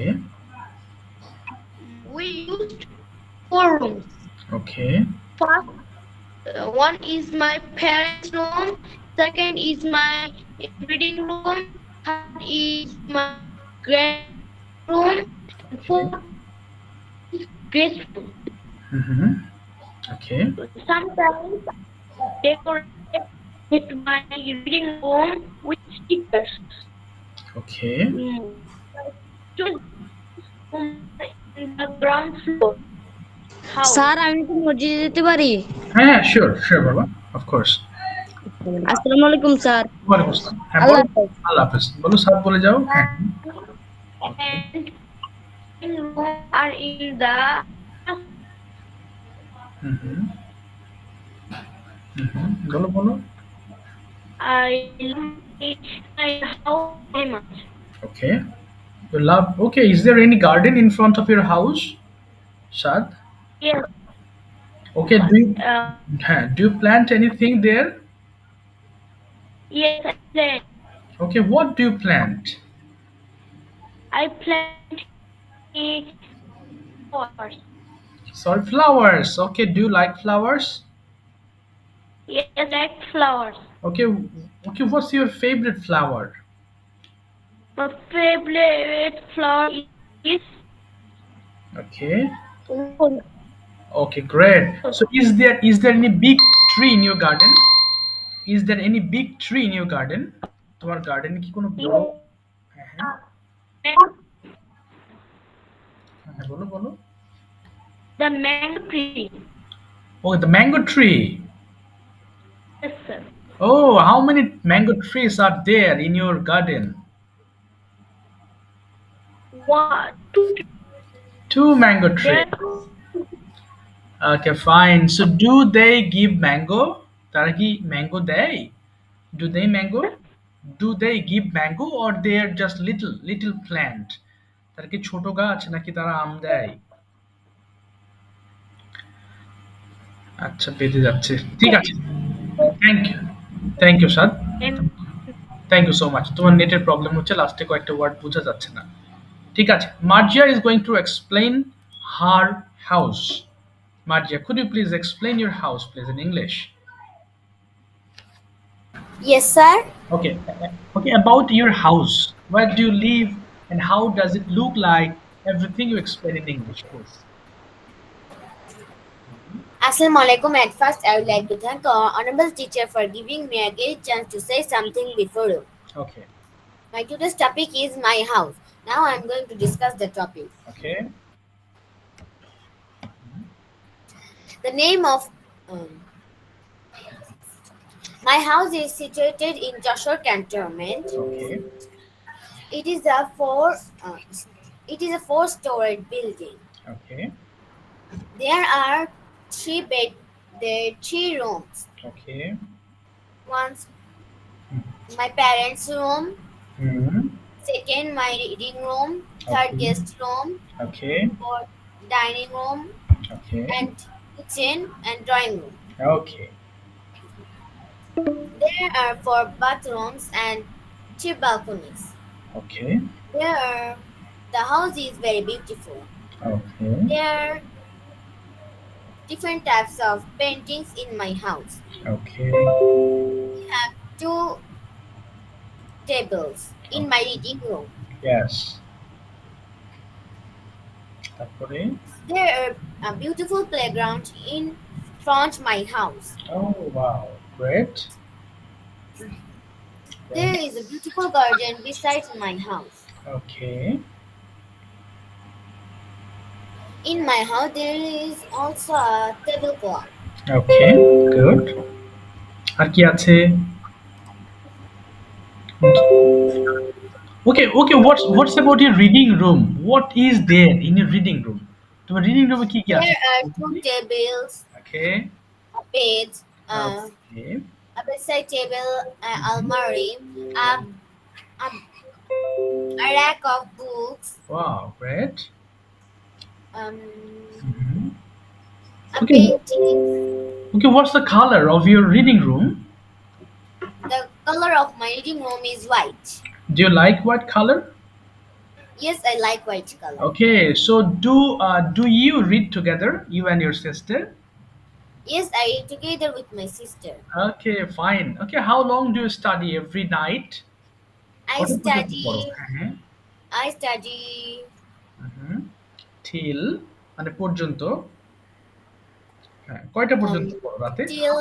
We used 4 rooms. Okay. First, one is my parents' room. Second is my reading room. Third is my grand room. And fourth is guest room. Okay. Sometimes I decorate my reading room with stickers. Okay. Choose in the ground floor. House. Sir আমি কি মসজিদে যেতে পারি? হ্যাঁ, sure sure বাবা, of course. আসসালামু আলাইকুম sir. ওয়ালাইকুম আসসালাম। হ্যাঁ, আল্লাহ বলো। হাফেজ। আল্লাহ হাফেজ। বলো সাদ, বলে যাও। হ্যাঁ। And room are in the বলো বলো। I love my house very much. Okay. You love. Okay. Is there any garden in front of your house, Shad? Yes. Okay. Do you plant anything there? Yes, I plant. Okay. What do you plant? I plant flowers. Sorry, flowers. Okay. Do you like flowers? Yes, I like flowers. Okay. Okay. What's your favorite flower? My favorite flower is Okay. Okay. Great. So, is there any big tree in your garden? Is there any big tree in your garden? তোমার গার্ডেনে কি কোনো বড়? হ্যাঁ, হ্যাঁ, বলো বলো। the mango tree. Oh, the mango tree. Yes, sir. Oh, how many mango trees are there in your garden? 1, 2, 3. 2 mango trees. Okay, fine. So, do they give mango? তারা কি mango দেয়? Do they mango? Do they give mango or they are just little plant? তারা কি ছোট গাছ নাকি তারা আম দেয়? আচ্ছা, বেঁধে যাচ্ছে। ঠিক আছে। Thank you Saad. Thank you so much. তোমার নেটের প্রবলেম হচ্ছে, লাস্টে কয়েকটা ওয়ার্ড বোঝা যাচ্ছে না। ঠিক আছে। Margia is going to explain her house. Margia, could you please explain your house, please, in English? Yes, sir. Okay. Okay, about your house. Where do you live and how does it look like? Everything you explain in English, please. Assalamu alaikum. At first, I would like to thank our honorable teacher for giving me a great chance to say something before you. Okay. My today's topic is my house. Now I am going to discuss the topic. Okay. The name of my house is situated in Joshua Cantonment. Okay. It is a four-storied building. Okay. There are 3 rooms. Okay. One's my parents' room. Mhm. Second, my reading room. Third, Okay. guest room. Okay. Fourth, dining room. Okay. And kitchen and drawing room. Okay. There are 4 bathrooms and 2 balconies. Okay. The house is very beautiful. Okay. There are different types of paintings in my house. Okay. We have 2 tables in my reading room. Yes. তারপরে There are a beautiful playground in front my house. Oh wow, great. There is a beautiful garden beside my house. Okay. In my house there is also a tablecloth. Okay, good. আর কি আছে? Okay, what's about your reading room? What is there in your reading room? তোমার reading room কি কি আছে? There are 2 tables, Okay. a bed, Okay. a bedside table, an almari, a rack of books, Wow, great. Mhm. a Okay. painting. Okay, what's the color of your reading room? The color of my reading room is white. Do you like white color? Yes, I like white color. Okay, so do you read together, you and your sister? Yes, I read together with my sister. Okay, fine. Okay, how long do you study every night? I কত পর্যন্ত পড়ো? study হ্যাঁ, হুম। till মানে পর্যন্ত। হ্যাঁ, কয়টা পর্যন্ত পড়ো রাতে? till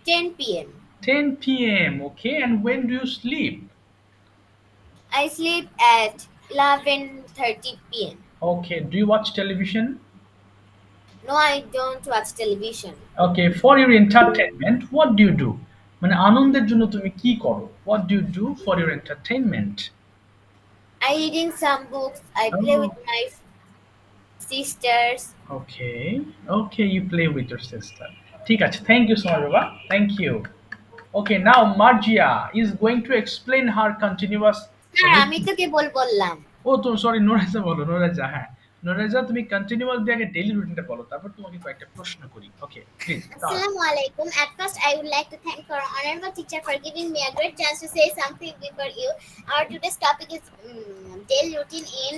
10 p.m. 10 p.m. Okay, and when do you sleep? I sleep at 11:30 p.m. Okay, do you watch television? No, I don't watch television. Okay, for your entertainment, what do you do? মানে আনন্দের জন্য তুমি কি করো? What do you do for your entertainment? I reading some books. I play with my sisters. Okay, you play with your sister. ঠিক আছে, thank you so much, Baba. Thank you. Okay, now Margia is going to explain her continuous. হ্যাঁ আমি তো কেবল বললাম তুমি sorry নোরাজা বলো, নোরাজা হ্যাঁ। নোরাজা তুমি কন্টিনিউয়াস দিয়ে আগে ডেইলি রুটিনটা বলো, তারপর তোমাকে কয়েকটা প্রশ্ন করি। ওকে, please. Assalamu alaikum. At first, I would like to thank our honorable teacher for giving me a great chance to say something before you. Our today's topic is daily routine in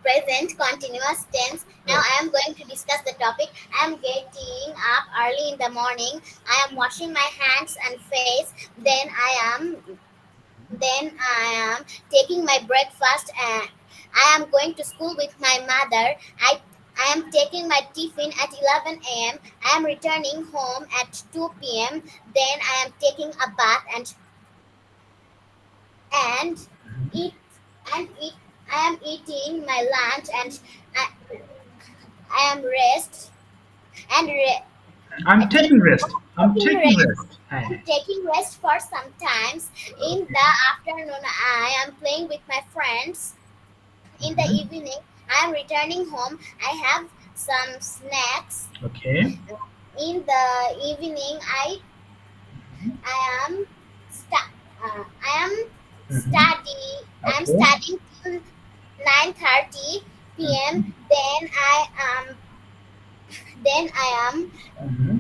present continuous tense. Now I am going to discuss the topic. I am getting up early in the morning. I am washing my hands and face. Then I am taking my breakfast and I am going to school with my mother. I am taking my tiffin at 11 a.m. I am returning home at 2 p.m. Then I am taking a bath and eat I am eating my lunch and I am rest and I'm taking rest. I'm taking taking rest. rest. I'm taking rest for some times. In the afternoon, I am playing with my friends. In the evening, I am returning home. I have some snacks. Okay. In the evening, I am studying. I am Okay. studying till 9:30 p.m. Then I am Mhm.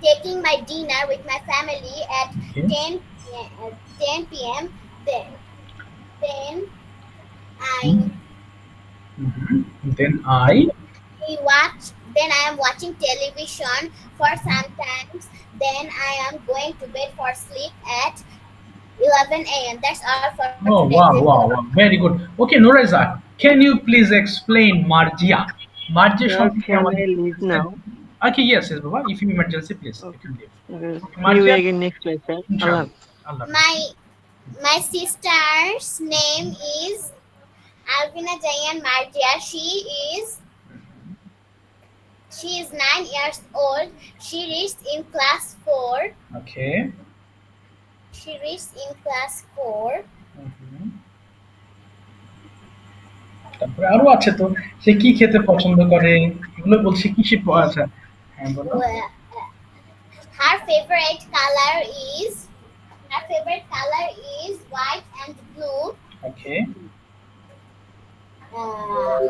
taking my dinner with my family at Okay. 10 p.m. Then I Then I. Then I am watching television for some times. Then I am going to bed for sleep at 11 a.m. That's all for Oh today. wow, very good. Okay, Noraza, can you please explain Margia? Margia সম্পর্কে Can আমাদের I leave now? Okay, yes, Baba. If you emergency, please, you can leave. Okay. See you Margia, again next lecture. inshallah. Allah. Allah. My sister's name is Alvina Jayan Mardia. She is 9 years old. She reads in class 4. Okay. She reads in class 4. তারপরে আরো আছে তো, সে কি খেতে পছন্দ করে এগুলো বলছে, কি সে আচ্ছা হ্যাঁ বলো। Her favorite color is white and blue. Okay.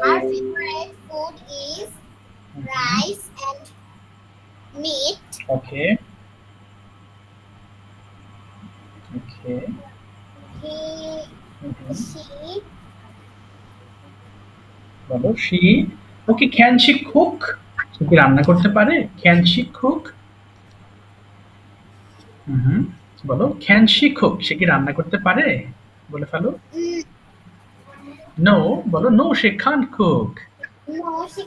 Her favorite food is rice and meat. Okay. Okay. He, she, বলো she. Okay, can she cook? সে কি রান্না করতে পারে? Can she cook? বলো can she cook? সে কি রান্না করতে পারে? বলে ফেলো। No, বলো no, she can't cook. no, she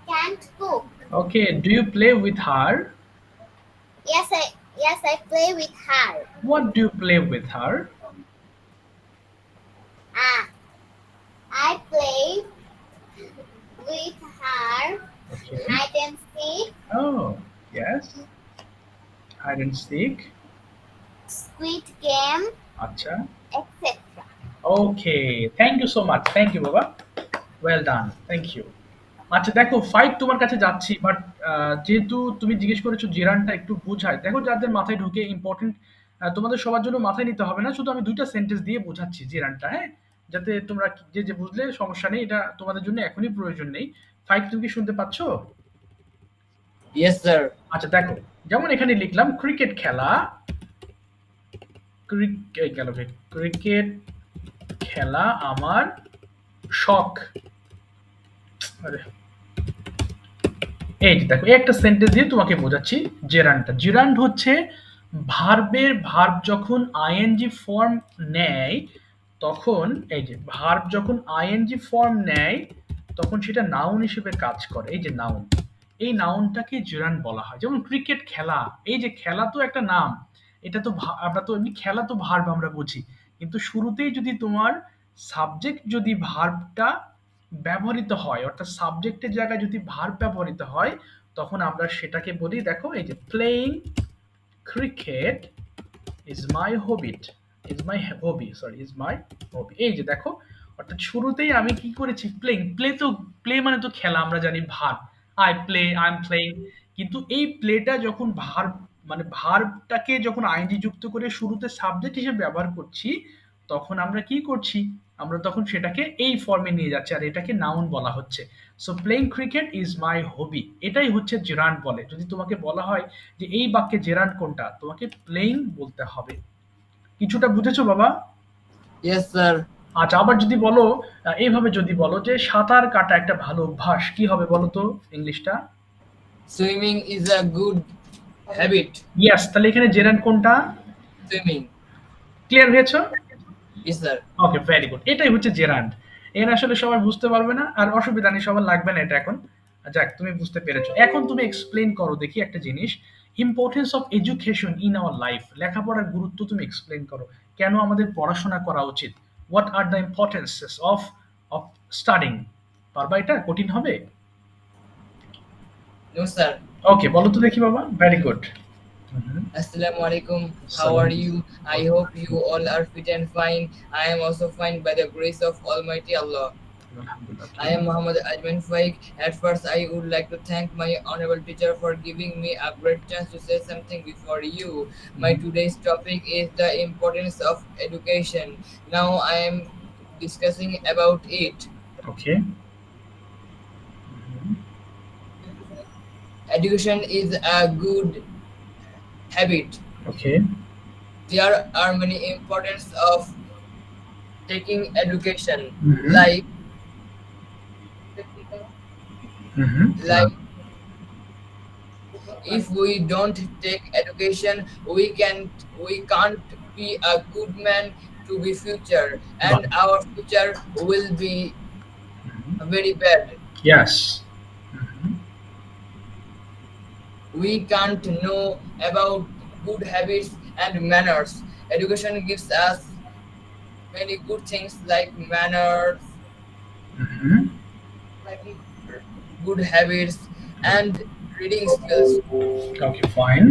can't cook. Okay, do you play with her? Yes, I play with her. What do you play with her? I play with her Okay. hide and seek, Oh, yes. Hide and seek. squid game, আচ্ছা। etc. Okay, thank you so much. Thank you, বাবা। Well done. Thank you. আচ্ছা দেখো 5 তোমার কাছে যাচ্ছি but যেহেতু তুমি জিজ্ঞেস করেছো জিরানটা একটু বোঝায়। দেখো যাদের মাথায় ঢোকে ইম্পর্টেন্ট তোমাদের সবার জন্য মাথায় নিতে হবে না। শুধু আমি 2টা সেন্টেন্স দিয়ে বোঝাচ্ছি জিরানটা, হ্যাঁ? যাতে তোমরা যে বুঝলে সমস্যা নেই। এটা তোমাদের জন্য এখনই প্রয়োজন নেই। 5 তুমি কি শুনতে পাচ্ছো? Yes, sir. আচ্ছা দেখো যেমন এখানে লিখলাম ক্রিকেট খেলা, ক্রিকেট খেলা আমার শখ। আরে এই যে দেখো একটা সেন্টেন্স দিয়ে তোমাকে বোঝাচ্ছি জেরান্ডটা। জেরান্ড হচ্ছে ভার্ব যখন আইএনজি ফর্ম নেয় তখন এই যে ভার্ব যখন আইএনজি ফর্ম নেয় তখন সেটা নাউন হিসেবে কাজ করে। এই যে নাউন, এই নাউনটাকে জেরান্ড বলা হয়। যেমন ক্রিকেট খেলা, এই যে খেলা তো একটা নাম, এটা তো আমরা তো এমনি খেলা তো ভার্ব আমরা বুঝি, কিন্তু শুরুতেই যদি তোমার সাবজেক্ট যদি ভার্বটা ব্যবহৃত হয় অর্থাৎ সাবজেক্টের জায়গায় যদি ভার্ব ব্যবহৃত হয় তখন আমরা সেটাকে বলি। দেখো এই যে প্লেইং ক্রিকেট ইজ মাই হবি, এই যে দেখো অর্থাৎ শুরুতেই আমি কি করেছি প্লেইং, প্লে মানে তো খেলা আমরা জানি ভার্ব, আই এম প্লেইং, কিন্তু এই প্লেটা যখন ভার্ব মানে ভার্বটাকে যখন আইনজি যুক্ত করে শুরুতে সাবজেক্ট হিসেবে ব্যবহার করছি তখন আমরা কি করছি, আমরা তখন সেটাকে এই ফর্মে নিয়ে যাচ্ছি আর এটাকে নাউন বলা হচ্ছে। So playing cricket is my hobby, এটাই হচ্ছে জেরান্ড বলে। যদি তোমাকে বলা হয় যে এই বাক্যে জেরান্ড কোনটা, তোমাকে প্লেইং বলতে হবে। কিছুটা বুঝেছো বাবা? Yes, sir. আচ্ছা আবার যদি বলো এইভাবে যদি বলো যে সাঁতার কাটা একটা ভালো অভ্যাস, কি হবে বলো তো ইংলিশটা? Swimming is a good habit. Yes, তাহলে এখানে জেরান্ড কোনটা? Swimming. ক্লিয়ার হয়েছো? Yes, sir. ওকে, ভেরি গুড। এটাই হচ্ছে জেরান্ড। এখানে আসলে সবাই বুঝতে পারবে না আর অসুবিধা নেই, সবার লাগবে না এটা এখন। যাক তুমি বুঝতে পেরেছো। এখন তুমি এক্সপ্লেইন করো দেখি একটা জিনিস, importance of education in our life. লেখাপড়ার গুরুত্ব তুমি এক্সপ্লেইন করো। কেন আমাদের পড়াশোনা করা উচিত? What are the importances of studying? পারবা এটা? কঠিন হবে? No, sir. ওকে, বলো তো দেখি বাবা। Very good. Assalamu alaikum. How are you? I hope you all are fit and fine. I am also fine by the grace of Almighty Allah. I am Muhammad Ajman Faik. At first, I would like to thank my honorable teacher for giving me a great chance to say something before you. My today's topic is the importance of education. Now, I am discussing about it. Okay. Education is a good habit. Okay. There are many importance of taking education, like if we don't take education, we can't be a good man to be future, and our future will be very bad. Yes. We can't know about good habits and manners. Education gives us many good things like manners, good habits, and reading skills. Okay, fine.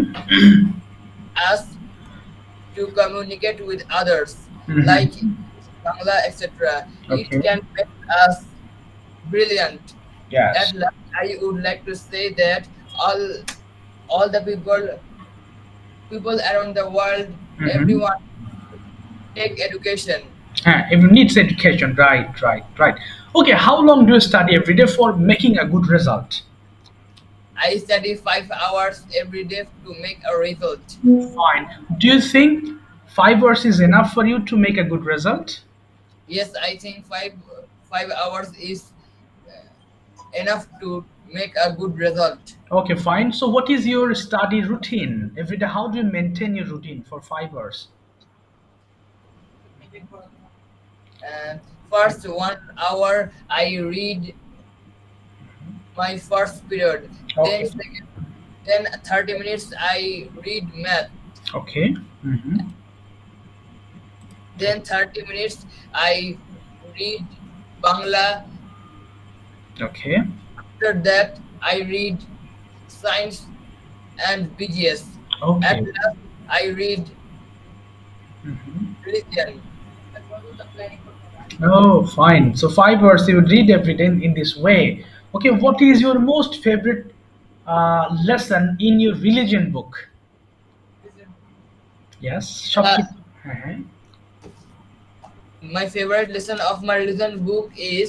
Us to communicate with others, like Bangla, etc. Okay. It can make us brilliant. Yes. At last, I would like to say that all the people around the world, take education. Everyone needs education. Right. Okay, how long do you study every day for making a good result? I study 5 hours every day to make a result. Fine. Do you think 5 hours is enough for you to make a good result? Yes, I think five hours is enough to make a good result. Okay, fine. So, what is your study routine every day? How do you maintain your routine for 5 hours? And first 1 hour I read my first period. Okay. Then 30 minutes I read math. Okay. Mhm. Then 30 minutes I read Bangla. Okay. After that I read science and BGS. Okay. At last I read Mhm. religion. Oh, fine. So 5 hours you would read every day in this way. Okay, what is your most favorite lesson in your religion book? Yes, Uh, shopkeep. Uh-huh. my favorite lesson of my religion book is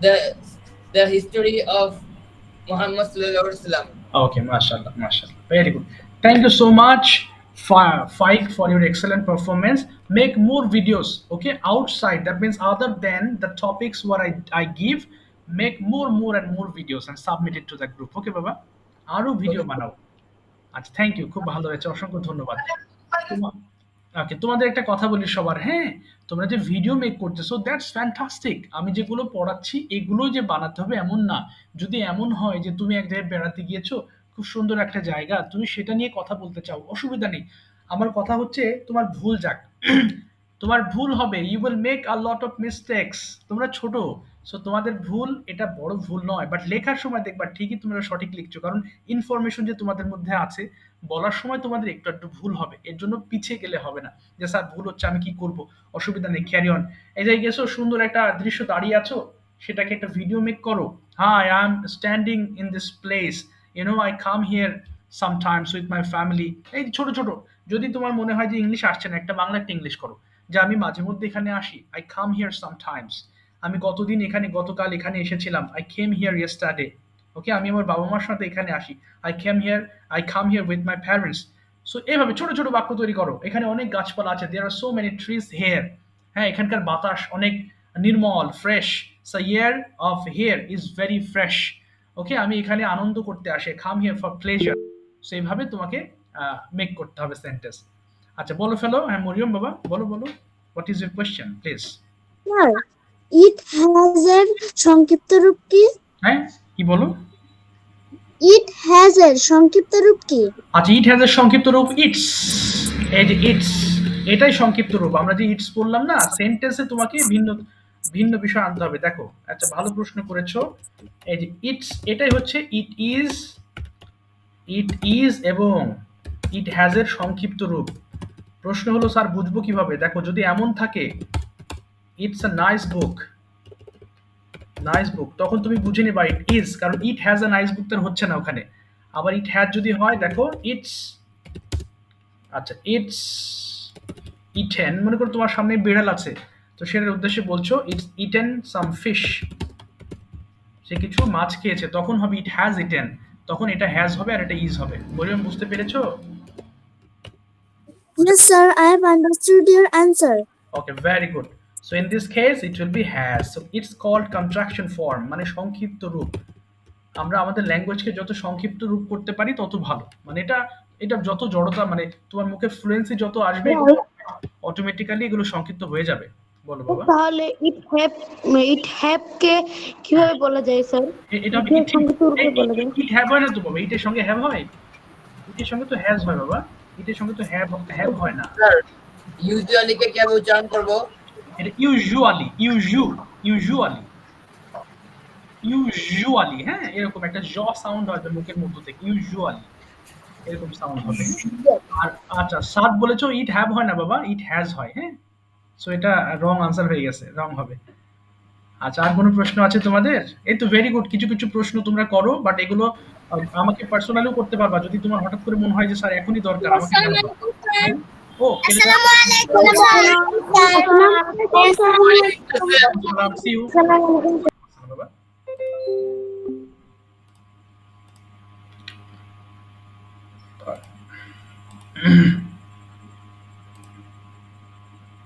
the the history of Muhammad Sallallahu Alaihi Wasallam. Okay, mashallah. Very good. Thank you so much, Faik, for your excellent performance. Make more videos, okay, outside. That means other than the topics what I give, make more and more videos and submit it to the group. Okay, Baba? আরো video Okay. বানাও। আচ্ছা, thank you, খুব ভালো হয়েছে, অসংখ্য ধন্যবাদ। ওকে, তোমাদের একটা কথা বলি সবার, হ্যাঁ, তোমরা যে ভিডিও মেক করতেছো দ্যাটস ফ্যান্টাস্টিক। আমি যেগুলো পড়াচ্ছি এগুলোই যে বানাতে হবে এমন না। যদি এমন হয় যে তুমি এক জায়গায় বেড়াতে গিয়েছো, খুব সুন্দর একটা জায়গা, তুমি সেটা নিয়ে কথা বলতে চাও, অসুবিধা নেই। আমার কথা হচ্ছে তোমার ভুল যাক, তোমার ভুল হবে, you will make a lot of mistakes. তোমরা ছোট, সো তোমাদের ভুল এটা বড় ভুল নয়, বাট লেখার সময় দেখবা ঠিকই তোমরা সঠিক লিখছো, কারণ ইনফরমেশন যে তোমাদের মধ্যে আছে, বলার সময় তোমাদের একটু একটু ভুল হবে, এর জন্য পিছিয়ে গেলে হবে না যে স্যার ভুল হচ্ছে আমি কি করব। অসুবিধা নেই, ক্যারি অন। এই যে গেছো, সুন্দর একটা দৃশ্য দাঁড়িয়ে আছো, সেটাকে একটা ভিডিও মেক করো। Hi, I am standing in this place, I come here sometimes with my family. এই ছোট ছোট, যদি তোমার মনে হয় যে ইংলিশ আসছে না, একটা বাংলা একটা ইংলিশ করো, যে আমি মাঝে মধ্যে এখানে আসি, আই কাম হিয়ার সামটাইমস। আমি গতকাল এখানে এসেছিলাম, I came here yesterday. Okay, আমি আমার বাবা মার সাথে এখানে আসি, I come here with my parents. So এইভাবে ছোট ছোট বাক্য তৈরি করো। এখানে অনেক গাছপালা আছে, there are so many trees here. হ্যাঁ, এখানকার বাতাস অনেক নির্মল, fresh. So air of here is very fresh. Okay, আমি এখানে আনন্দ করতে আসি, come here for pleasure. So এইভাবে তোমাকে মেক করতে হবে সেন্টেন্স। আচ্ছা, বলো ফেলো। হ্যাঁ, মরিয়ম বাবা, বলো। What is your question please? Sir, it has এর সংক্ষিপ্ত রূপ কি? হ্যাঁ, কি বলো? ইট হ্যাজ এর সংক্ষিপ্ত রূপ কি? আচ্ছা, ইট হ্যাজ এর সংক্ষিপ্ত রূপ ইটস। এই যে ইটস, এটাই সংক্ষিপ্ত রূপ। আমরা যে ইটস বললাম না, সেন্টেন্সে তোমাকে ভিন্ন ভিন্ন বিষয় আনতে হবে। দেখো, আচ্ছা, ভালো প্রশ্ন করেছো। এই যে ইটস, এটাই হচ্ছে ইট ইজ এবং ইট হ্যাজ এর সংক্ষিপ্ত রূপ। প্রশ্ন হলো স্যার বুঝবো কিভাবে? দেখো, যদি এমন থাকে ইটস আ নাইস বুক, তখন তুমি বুঝে নিবা ইট ইজ, কারণ ইট হ্যাজ আ নাইস বুক তার হচ্ছে না ওখানে। আবার ইট হ্যাজ যদি হয়, দেখো ইটস, আচ্ছা, ইটস ইটেন, মনে করো তোমার সামনে বিড়াল আছে, তো সেটার উদ্দেশ্যে বলছো ইটস ইটেন সাম ফিশ, সে কিছু মাছ খেয়েছে, তখন হবে ইট হ্যাজ ইটেন, তখন এটা হ্যাজ হবে আর এটা ইজ হবে। মরিয়ম, বুঝতে পেরেছো? Yes, sir, I have understood your answer. Okay, very good. So in this case it will be has. So it's called contraction form, মানে সংক্ষিপ্ত রূপ। আমরা আমাদের ল্যাঙ্গুয়েজকে যত সংক্ষিপ্ত রূপ করতে পারি তত ভালো। মানে এটা যত জড়তা, মানে তোমার মুখে ফ্লুয়েন্সি যত আসবে, এগুলো অটোমেটিক্যালি এগুলো সংক্ষিপ্ত হয়ে যাবে। বলো বাবা। তাহলে ইট হ্যাভ কে কিভাবে বলা যায় স্যার? এটা হবে ইট হ্যাভ হয় না তো বাবা, ইটের সঙ্গে হ্যাভ হয়? ইটের সঙ্গে তো হ্যাজ হয় বাবা, ইটের সঙ্গে তো হ্যাভ হয় না। স্যার, ইউজুয়ালি কে কিভাবে উচ্চারণ করব? এটা ইউজুয়ালি, হ্যাঁ, এরকম একটা জ সাউন্ড হবে মুখের মধ্য থেকে, ইউজুয়ালি এরকম সাউন্ড হবে। আর আচ্ছা, সাত বলেছো, ইট হ্যাভ হয় না বাবা, ইট হ্যাজ হয়। হ্যাঁ, সো এটা রং আনসার হয়ে গেছে, রং হবে। আচ্ছা, আর কোনো প্রশ্ন আছে তোমাদের? এই তো ভেরি গুড, কিছু কিছু প্রশ্ন তোমরা করো, বাট এগুলো আমাকে পার্সোনালিও করতে পারবা, যদি তোমার হঠাৎ করে মনে হয় যে স্যার এখনই দরকার আমাকে জানাবো। Oh, Assalamualaikum. see you. Bye-bye.